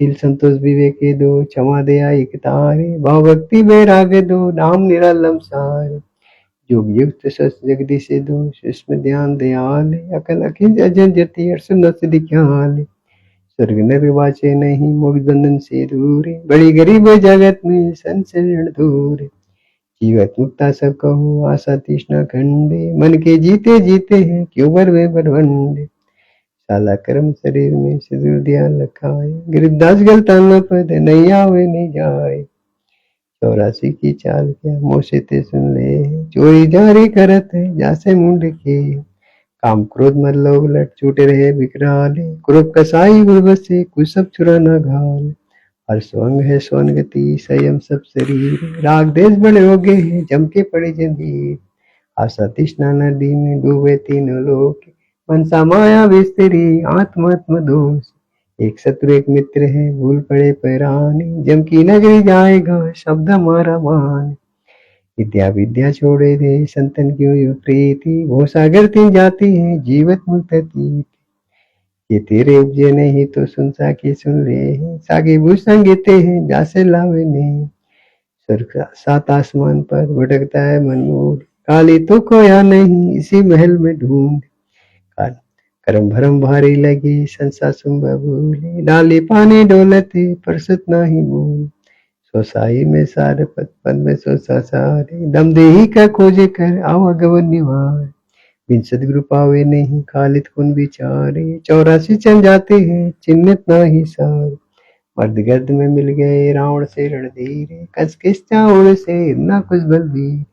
शील संतोष विवेके दो, क्षमा दया एक तारे, भाव भक्ति वैराग दो, नाम निरालम सारे। योग युक्त सस जगदीश दो, सूक्ष्म ध्यान दयाले, अकल अखिल अजन जति अर्सुन सिद्धि ख्याले। स्वर्ग नर वाचे नहीं मोक्ष बंधन से दूरे, बड़ी गरीब जगत में संसरण दूरे। जीवत मुक्ता सब कहो आशा तृष्णा खंडे, मन के जीते जीते हैं क्यों बर में बरवंडे। साला कर्म शरीर में सिदूर दिया लखाए, गरीबदास गलता न पद नहीं आवे नहीं जाए। 84 की चाल क्या मोसे ते सुन ले, चोरी जारी करत है जासे मुंड के, काम क्रोध मत लोग लट छूटे रहे विकराल, क्रोध कसाई गुरबत से कुछ सब चुराना घाल, हर स्वंग है सोन गति संयम सब शरीर, राग देश बड़े हो गए हैं जम के पड़े जंजीर, आशा तृष्णा नदी में डूबे तीनों लोग, मनसा माया विस्तरी आत्मात्म दोष, एक शत्रु एक मित्र है भूल पड़े पैराने, जम की नगरी जाएगा शब्द हमारा मान, विद्या विद्या छोड़े दे संतन क्यों यो प्रीति, वो सागर तीन जाती है जीवत मुक्ति, ये तेरे उपजे नहीं तो सुन साके सुन ले, सागे भूषण गेते हैं जासे लावे ने, स्वर्ग सात आसमान पर भटकता है मनमोर, काली तो खोया नहीं इसी महल में ढूंढ, करम भरम भारी लगी संसा सुम भूले, डाली पानी डोलते परसत नाही बोल, सोसाई में सार पद पद में सोसा सारे, दम देही का खोजे कर आओ अगवन निवार, बिन सदगुरु पावे नहीं खालिद कुन बिचारे, 84 चल जाते हैं चिन्हित नाही सार, मर्द गर्द में मिल गए रावण से रणधीर, कस किस चावड़ से ना कुछ बलवीर,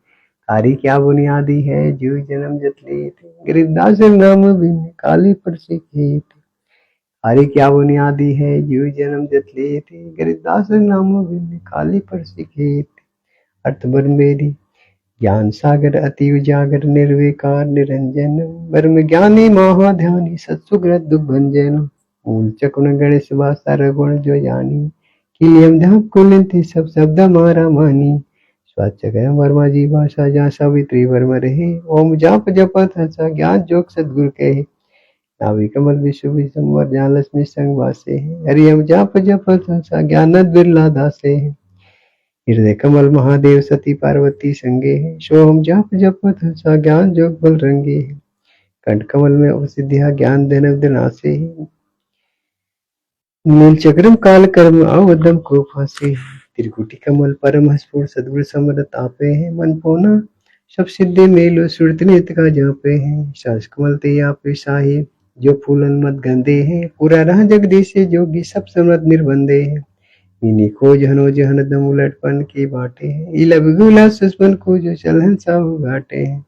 कारी क्या बुनियादी है जीव जन्म जत लेते, गिरदास नाम बिन काली पर सीखेत, कारी क्या बुनियादी है जीव जन्म जत लेते, गिरदास नाम बिन काली पर सीखेत, अर्थ बर मेरी ज्ञान सागर अति उजागर निर्विकार निरंजन, ब्रह्म ज्ञानी महाध्यानी सत्सुग्रत दुख भंजन, मूल चकुन गणेश वासार गुण जो जानी, किलियम धाप कुलंती सब शब्द मारा मानी, स्वाचक वर्मा जी भाषा जहाँ सावित्री वर्मा रहे, ओम जाप जपत हंसा ज्ञान जोग सदगुरु कहे, नाभि कमल विश्व विश्वम्बर जहाँ लक्ष्मी संग वासे है, हरियम जाप जपत हंसा ज्ञानद बिरला दासे है, हृदय कमल महादेव सती पार्वती संगे है, सोहम जाप जपत हंसा ज्ञान जोग बल रंगे है, कंठ कमल में औषधिया ज्ञान देन दिनासे है, नील चक्रम काल कर्म अवदम को फांसे है, त्रिकुटी कमल परम स्फुर सदगुरु समरत आपे हैं, मन पोना सब सिद्धि मेलो सुरत नेत का जापे हैं, सास कमल ते आपे साहिब जो फूलन मत गंदे हैं, पूरा रहा जगदीश जोगी सब समरत निर्बंधे हैं, इन्हीं खोज हनो जहन दम उलटपन की बाटे हैं, इला बिगुला सुस्मन को जो चलहन साहु घाटे हैं,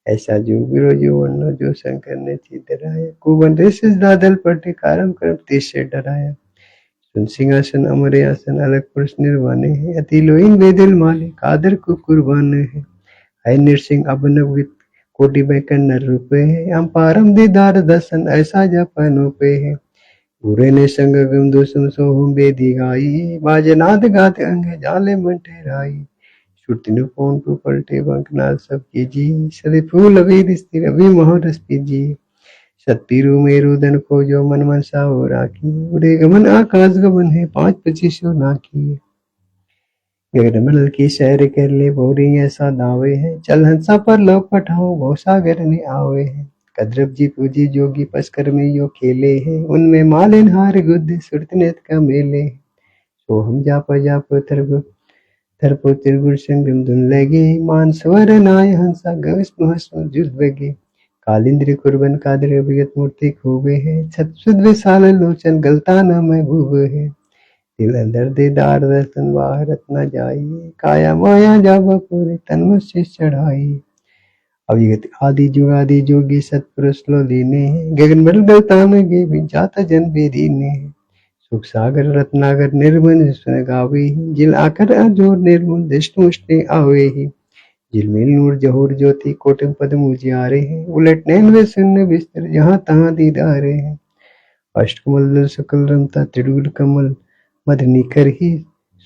ऐसा जो बिरो जो वनो जो शंकर ने चितराया, कुबन रेसिस दादल पटे कारम करम तीस से डराया, सुन सिंहासन अमर आसन अलग पुरुष निर्वाणे है, अति लोइन वेदिल माले कादर को कुर्बान है, है नृसिंह अभिनव कोटि बैकन नर रूपे है, हम पारम दीदार दर्शन ऐसा जपन पे है, पूरे ने संग गम दुसम सोहम बेदी गाई, बाजनाद गात अंग जाले मन ठहराई, श्रुतिनु पौन टू पलटे बंकनाल सब कीजी, सदे फूल अभी स्थिर अभी मोहरस पीजी, सतपीरु मेरु धन को जो मन मन साहो राखी, उड़े गमन आकाश गमन है 5-25 नाकी, गगन की सैर कर ले बोरी ऐसा दावे है, चल हंसा पर लो पठाओ भव सागर ने आवे है, कद्रव जी पूजी जोगी पसकर में यो खेले हैं, उनमें मालिन हार गुद्ध सुरतनेत का मेले, सो हम जाप जाप थरपो त्रिगुर संगम धुन लगे, मान स्वर नाय हंसा गवस महस्म जुल बगे, कालिंद्र कुर्बन कादर अभिगत मूर्ति खूबे है, छत विशाल लोचन गलता न महबूब है, दिल अंदर दीदार दर्शन बाहरत न जाइए, काया माया जावा पूरे तन से चढ़ाई, अभिगत आदि जुगादि जोगी सतपुरुष लो लेने हैं, गगन बल गलता में गे जाता जन बेदीने हैं, सुख सागर रत्नागर निर्मल सुन गावे ही, जिल आकर अजोर निर्मल दृष्टि आवे ही, झिलमिल नूर जहूर ज्योति कोटिम पद मुजियारे हैं, उलट नैन वे सुन्न बिस्तर जहाँ तहाँ दीदारे हैं, अष्टकमल सकल रमता त्रिडूल कमल मद निकर ही,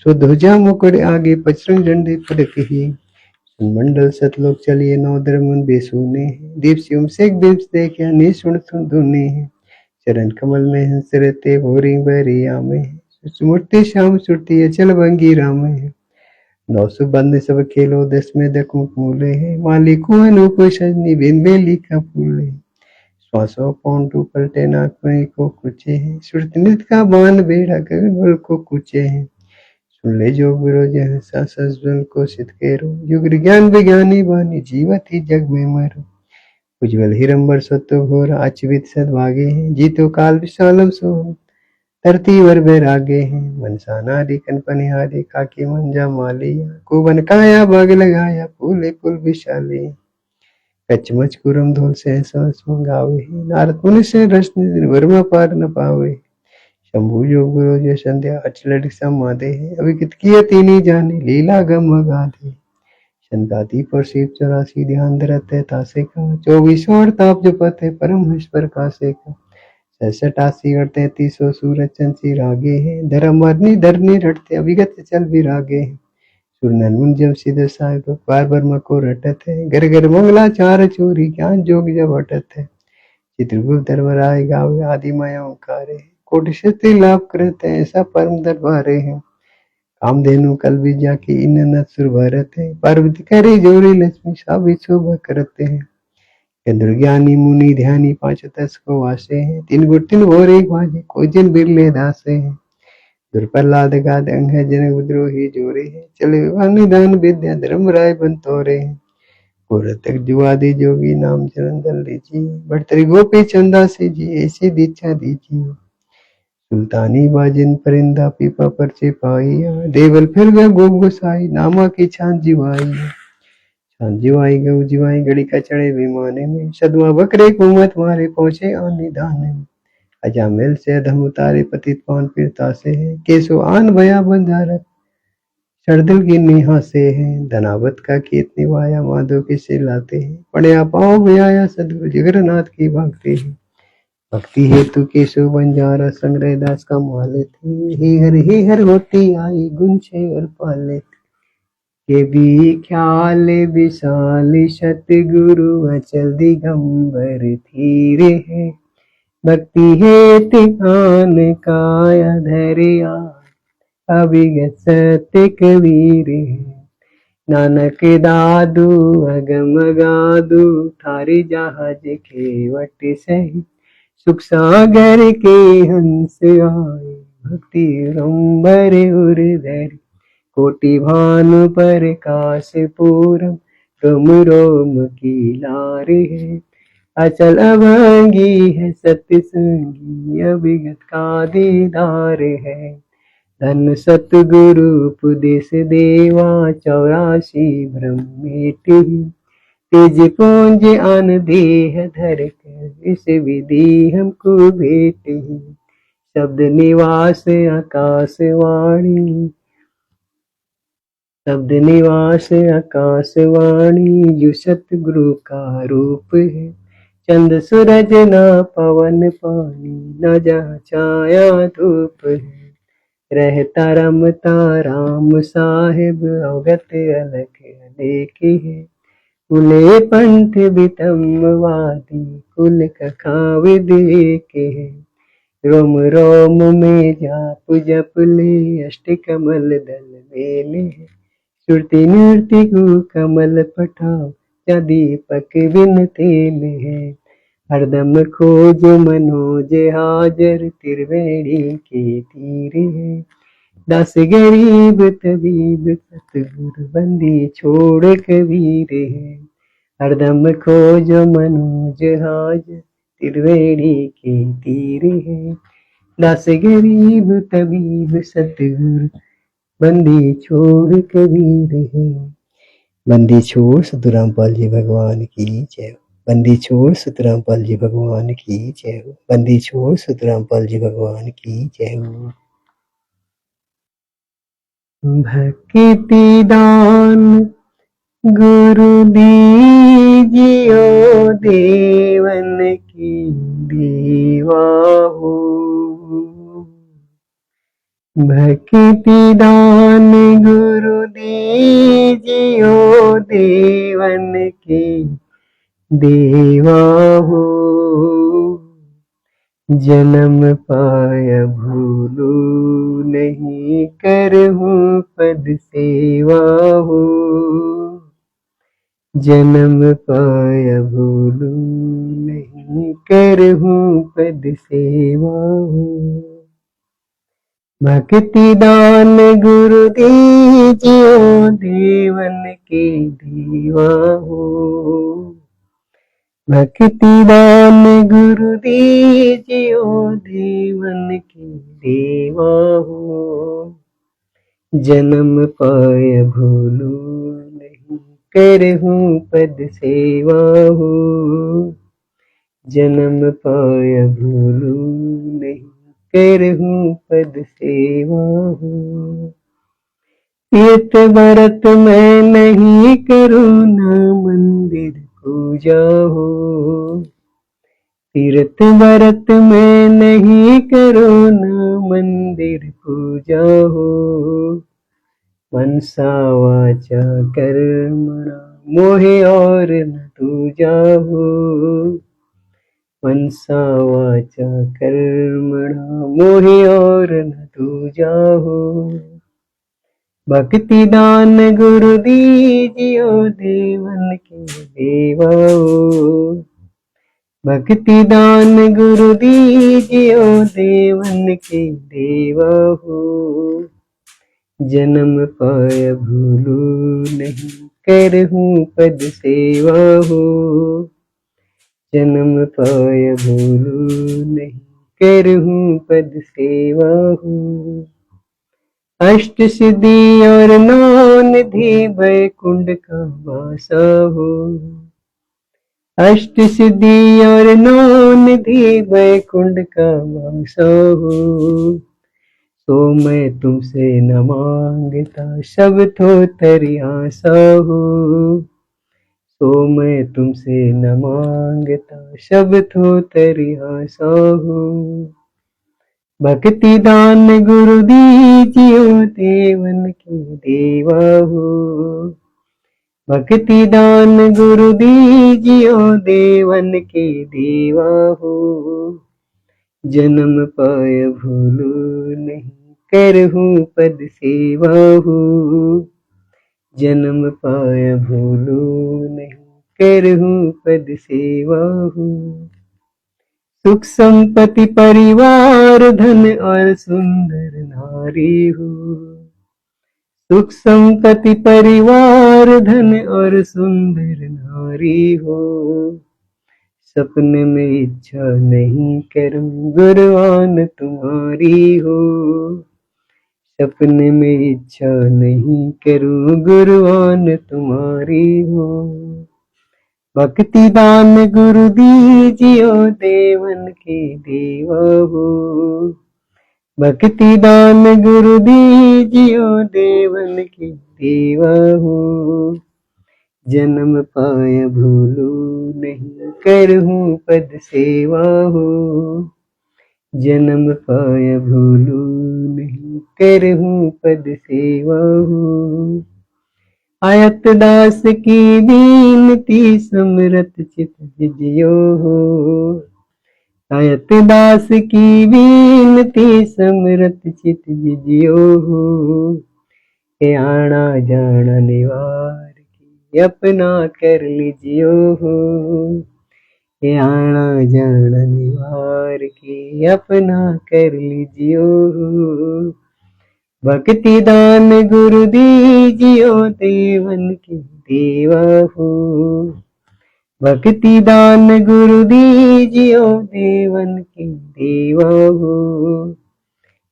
स्वध्वजा मुकुड़ आगे पचरंग झंडे पड़क ही, मंडल सतलोक चलिए नौ धर्मन बेसुने हैं, दीप सिम से देखा ने सुन धुने हैं, चरण कमल में हंस रहते भोरी बरिया में, मूर्ति श्याम सुरती अचल भंगी राम है, 900 बंद सब खेलो 10 में दकुक मूले है, मालिको अनूप सजनी बिन बेली का फूल है, श्वासों पौन टू पलटे नाक में को कुचे है, सुरत नृत्य का बाण बेड़ा गगन बल को कुचे है, सुन ले जो विरोज हंसा सजल को सिद्ध केरो, युग ज्ञान विज्ञानी बानी जीवत ही जग में मरो, उज्ज्वल हिरंबर सत्व घोर अचवित सदभागे हैं, जीतो काल विशालम सो धरती वर बैरागे हैं, मनसा नारी कनपनिहारी, काकी मंजा मालिया, कुबन काया बाग लगाया, फूले फूल विशाली, कचमच कुरम धूल से सांस मंगावे, नारद मुनि से रश्मि वर्मा पार न पावे, शंभु योग गुरु जय संध्या अचलट समाधे, अविकित किया तीनी जाने, लीला गम गाधे, शंकादि पर शिव 84 ध्यान धरते तासे का, 24 और ताप जपते परम हंस कासे का, 66 80 और 33 सूरज चंसी रागे हैं, धर्म वर्णी धरनी रटते अविगत चल विरागे हैं, सुरनन मुंजम सिद्ध साहिब बार बार मको रटत है, घर घर मंगला चार चोरी ज्ञान जोग जब हटत है, चित्रगुप्त धर्मराय गावे आदि माया ओंकारे, कोटि शक्ति लाभ करते ऐसा परम दरबारे हैं, कामधेनु कल विद्या की इन न सुर भरत है, पार्वती करे जोरी लक्ष्मी साबित शोभा करते हैं, दुर्ज्ञानी मुनि ध्यानी 5 तस को वासे हैं, 3 गुण 3 भोर एक भाजे, कोई जन बिरले दासे हैं, दुर्प्रहलाद गाद अंग है जन विद्रोही जोरे हैं, चले निदान विद्या धर्म राय बंतोरे हैं, तक जुआदि जोगी नाम चरंदन लीजिए, बढ़तरी गोपी चंदा से जी ऐसी दीक्षा दीजिए, सुल्तानी बाजिन परिंदा पीपा पर चिपाइया, देवल फिर गए गोप गोसाई नामा की छान जीवाई, जीवाई गऊ जीवाई गड़ी का चढ़े विमाने में, सदुआ बकरे को मत मारे पहुंचे आने दाने में, अजामिल से अधम उतारे पतित पान फिरता से है, केसो आन भया बंधारत सरदिल की नेहा से है, धनावत का खेत निभाया माधो के से लाते हैं, पड़या पाँव में आया सदगुरु जगन्नाथ की भागते हैं, भक्ति हेतु केशव बंजारा संग्रह दास का माले थे, हे हर होती आई गुंचे और पाले थे, के भी ख्याल विशाल सतगुरु अचल दिगंबर धीरे है, भक्ति है तिहान काया धैर्या अभिगत सत्य कबीर है, नानक दादू अगम गादू थारी जहाज खेवट सही, सुख सागर के हंस आए भक्ति रंबर उर्धर, कोटि भानु प्रकाश पूरम रोम रोम की लार है, अचल अभंगी है सत्संगी अभिगत का दीदार है, धन सतगुरु उपदेश देवा 84 ब्रह्मेटी, तेज पुंज अन देह धर कर इस विधि हमको भेटी, शब्द निवास आकाशवाणी, शब्द निवास आकाशवाणी, जो सतगुरु का रूप है, चंद सूरज ना पवन पानी, न जहाँ छाया धूप है, रहता रमता राम साहिब अवगत अलख अनेक है, कुले पंथ बितम वादी कुल कखा विदेक है, रोम रोम में जाप जप ले अष्ट कमल दल मेले है, श्रुति नृति को कमल पठाओ या दीपक बिन तेल है, हरदम खोज मनोज हाजर त्रिवेणी के तीर है, दास गरीब तबीब सतगुरु बंदी छोड़ कबीर है, हरदम खोज मनोज हाजर त्रिवेणी के तीर है, दास गरीब तबीब सतगुरु बंदी छोड़ कबीर है, बंदी छोड़ सतरामपाल जी भगवान की जय, बंदी छोड़ सतरामपाल जी भगवान की जय हो, बंदी छोड़ सतरामपाल जी भगवान की जय हो। भक्ति दान गुरु दीजियो देवन की देवा हो, भक्ति दान गुरु दीजियो देवन के देवा हो, जन्म पाया भूलू नहीं करहूँ पद सेवा हो, जन्म पाया भूलू नहीं करहूँ पद सेवा हो, भक्ति दान गुरु दीजियो देवन के देवा हो, भक्ति दान गुरु दीजियो देवन की देवा हो। जन्म पाय भूलू नहीं करहूँ पद सेवा हो। जन्म पाय भूलू नहीं करहूँ पद सेवा हो। तीर्थ व्रत मैं नहीं करूँ ना मंदिर पूजा हो। तीर्थ व्रत मैं नहीं करूँ ना मंदिर पूजा हो। मनसा वाचा कर्मणा मोहे और न दूजा हो। मनसा वाचा कर्मणा मोहे और न दूजा हो। भक्ति दान गुरु दीजियो देवन के देवा हो। भक्ति दान गुरु दीजियो देवन के देवा हो। जन्म पाय भूलू नहीं करहूँ पद सेवा हो। जन्म पाय भूलू नहीं करहूँ पद सेवा हो। अष्ट सिद्धि और नौ निधि वैकुंठ का वासा हो। अष्ट सिद्धि और नौ निधि वैकुंठ का वासा हो। तो मैं तुमसे न मांगता सब तो तेरी आशा हो। तो मैं तुमसे न मांगता सब तो तेरी आशा हो। भक्ति दान गुरु दीजियो देवन के देवा हो। भक्ति दान गुरु दीजियो देवन के देवा हो। जन्म पाय भूलू नहीं करहूँ पद सेवा हो। जन्म पाय भूलू नहीं करहूँ पद सेवा हो। सुख संपत्ति परिवार धन और सुंदर नारी हो। सुख संपत्ति परिवार धन और सुंदर नारी हो। सपने में इच्छा नहीं करूं गुरुआन तुम्हारी हो। सपने में इच्छा नहीं करूं गुरुआन तुम्हारी हो। भक्ति दान गुरु दीजियो देवन के देवा हो। भक्ति दान गुरु दीजियो देवन के देवा हो। जन्म पाय भूलू नहीं करहूँ पद सेवा हो। जन्म पाय भूलू नहीं करहूँ पद सेवा हो। आयत दास की बीनती समरत चित जियो हो। आयत दास की बीनती समरत चित जियो हो। हे आना जाना निवार की अपना कर लीजियो हो। हे आना जाना निवार की अपना कर लीजियो हो। भक्ति दान गुरु दीजियो देवन के देवा हो। भक्ति दान गुरु दीजियो देवन के देवा हो।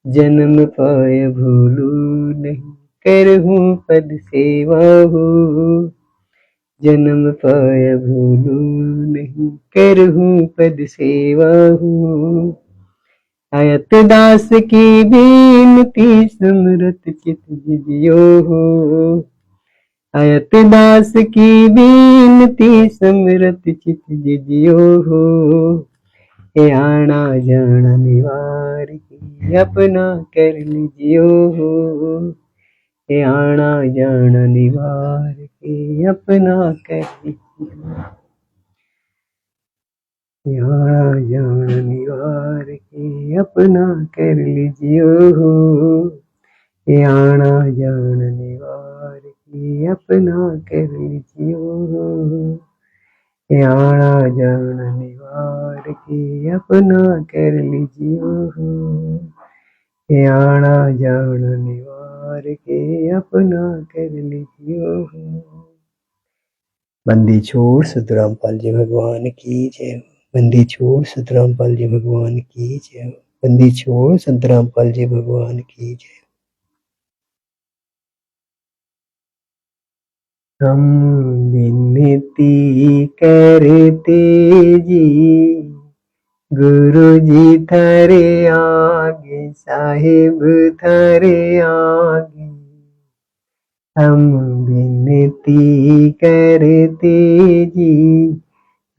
जन्म पाय भूलू नहीं करहूँ पद सेवा हो। जन्म पाय भूलू नहीं करहूँ पद सेवा हो। आयत दास की बीनती समरत चित जियो हो। आयत दास की बीनती समरत चित जियो हो। हे आना जाना निवार की अपना कर लीजियो हो। हे आना जाना निवार की अपना कर लीजियो। आना जाना निवार के अपना कर लीजियो हो। आना जाना निवार के अपना कर लीजियो हो। आना जाना निवार के अपना कर लीजियो हो। आना जाना निवार के अपना कर लीजियो हो। बंदी छोड़ सतराम पाल जी भगवान की जय हो। बंदी छोड़ सतराम पाल जी भगवान की जय हो। बंदी छोड़ सतराम पाल जी भगवान की जय हो। हम विनती करते जी गुरु जी थारे आगे, साहिब थारे आगे। हम विनती करते जी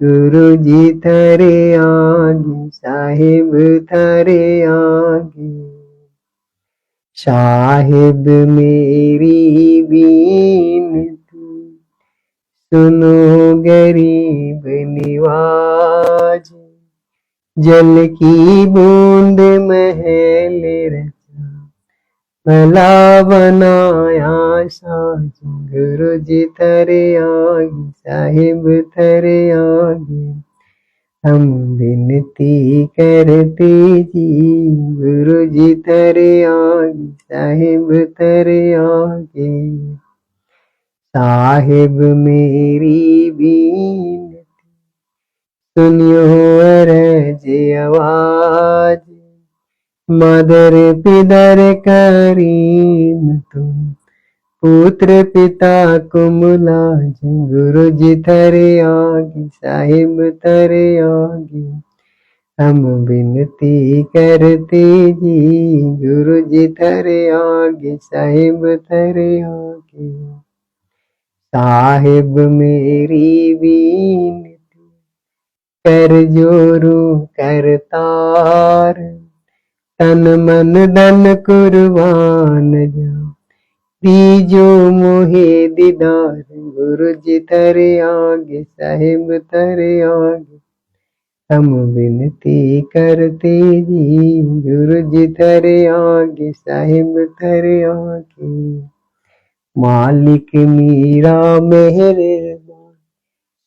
गुरु जी थारे आगे, साहिब थारे आगे। साहिब मेरी विनती सुनो गरीब निवाज, जल की बूंद महल रचा, भला बनाया साज। गुरु जी थारे आगे, साहिब थारे आगे। हम विनती करते जी गुरु जी थारे आगे, साहिब थारे आगे। साहिब मेरी विनती सुनियो अरज आवाज, मदर पिदर करीम तुम, पुत्र पिता कुमलाज। गुरु जी थारे आगे, साहिब थारे आगे। हम विनती करते जी गुरु जी थारे आगे, साहिब थारे आगे। साहिब मेरी विनती कर जोरू करतार, तन मन धन कुर्बान जाऊं, दीजो मोहे दीदार। गुरु जी थारे आगे, साहिब थारे आगे। हम विनती करते जी गुरु जी थारे आगे, साहिब थारे आगे। मालिक मीरा मेहरबान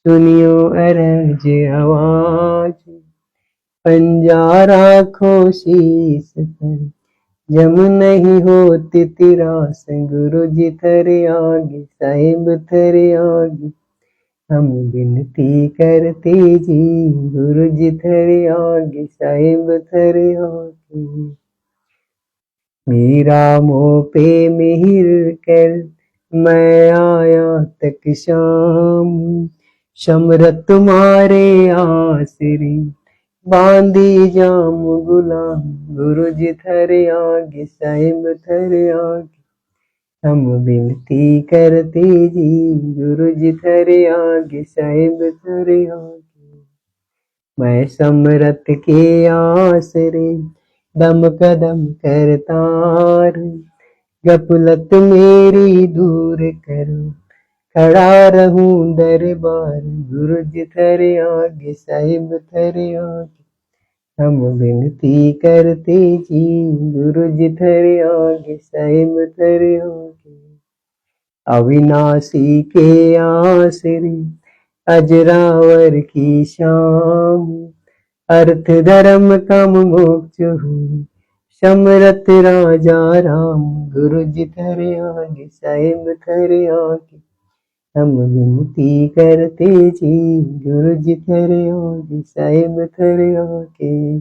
सुनियो अरज आवाज, पंजा राखो शीस पर, जम नहीं होती तिरास। गुरु जी थारे आगे, साहिब थारे आगे। हम विनती करते जी गुरु जी थारे आगे, साहिब थारे आगे। मेरा मोह पे मिहिर कर, मैं आया तक शाम, शमरत तुम्हारे आसरे, बांधी जाम गुलाम। गुरु जी थारे आगे, साहिब थारे आगे। हम विनती करते जी गुरु जी थारे आगे, साहिब थारे आगे। मैं समरत के आसरे, दम कदम करतार, गफलत मेरी दूर करो, खड़ा रहूं दरबार। गुरु जी थारे आगे, साहिब थारे आगे। हम विनती करते जी गुरु जी थारे आगे, साहिब थारे आगे। अविनाशी के आसरे, अजरावर की शाम, अर्थ धर्म काम मोक्ष हुई, समरथ राजा राम। गुरु जी थारे आगे, साहिब थारे आगे। हम विनती करते जी गुरु जी थारे आगे, साहिब थारे आगे।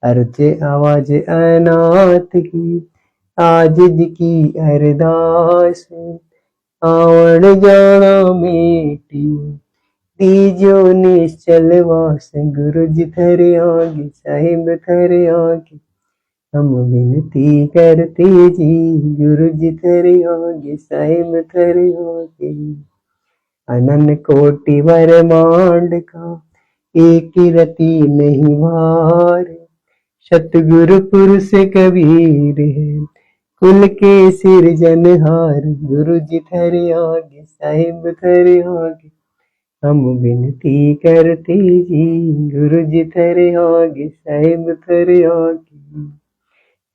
अर्ज आवाज अनाथ की, आजिज की अरदास, आवण जाना मेटी, दीजो निश्चल वास। गुरु जी थारे आगे, साहिब थारे आगे। हम विनती करते जी गुरु जी थारे आगे, साहिब थारे आगे। अनन कोटि ब्रह्मांड का, एक रति नहीं भार, सतगुरु पुरुष कबीर है, कुल के सिरजनहार। गुरु जी थारे आगे, साहिब थारे आगे। हम विनती करते जी गुरु जी थारे आगे, साहिब थारे आगे।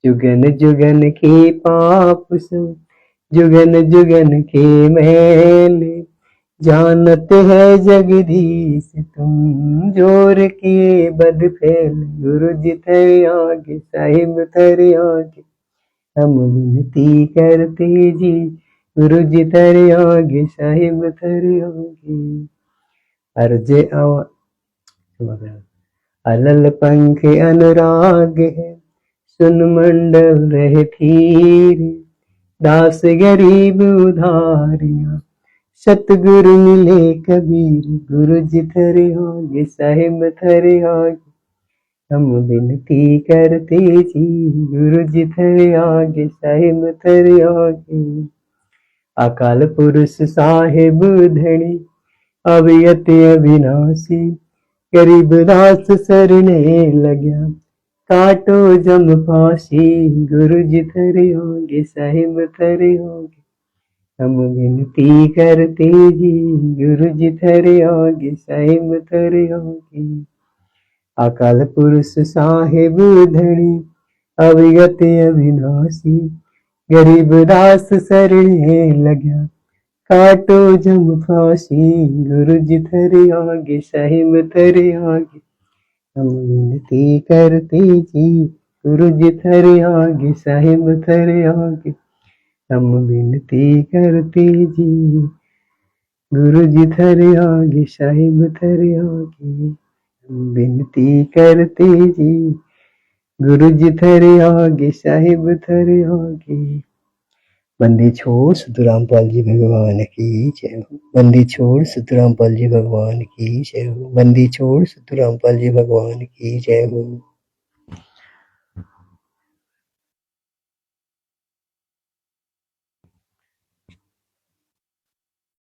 जुगन जुगन के पाप सो, जुगन जुगन के मैल, जानत है जगदीश तुम, जोर किए बद फैल। गुरु जी थारे आगे, साहिब थारे आगे। हम विनती करते जी गुरु जी तेरे आगे साहिब तेरे आगे। अर्जे आवा अलल पंख अनुराग है, सुन मंडल रहे धीरे। दास गरीब उधारिया, सतगुरु मिले कबीर। गुरु जी तेरे आगे साहिब तेरे आगे। हम विनती करते जी, गुरु जी तेरे आगे साहिब तेरे आगे। अकाल पुरुष साहिब धनी, अवियत अविनाशी। गरीबदास सरने लग्या, काटो जम फांसी। गुरु जी तेरे आगे साहिब तेरे आगे। हम विनती करते जी, गुरु जी तेरे आगे साहिब तेरे आगे। अकाल पुरुष साहिब धनी, अविगत अविनाशी। गरीबदास सरने लग्या, काटो जम फांसी। गुरु जी तेरे आगे साहिब तेरे आगे। हम विनती करते जी, गुरु जी तेरे आगे साहिब तेरे आगे। हम विनती करते जी, गुरु जी तेरे आगे साहिब तेरे आगे। हम विनती करते जी, गुरु जी तेरे आगे साहिब तेरे आगे। बंदी छोड़ सतराम पाल जी भगवान की जय हो। बंदी छोड़ सतराम पाल जी भगवान की जय हो। बंदी छोड़ सतराम पाल जी भगवान की जय हो।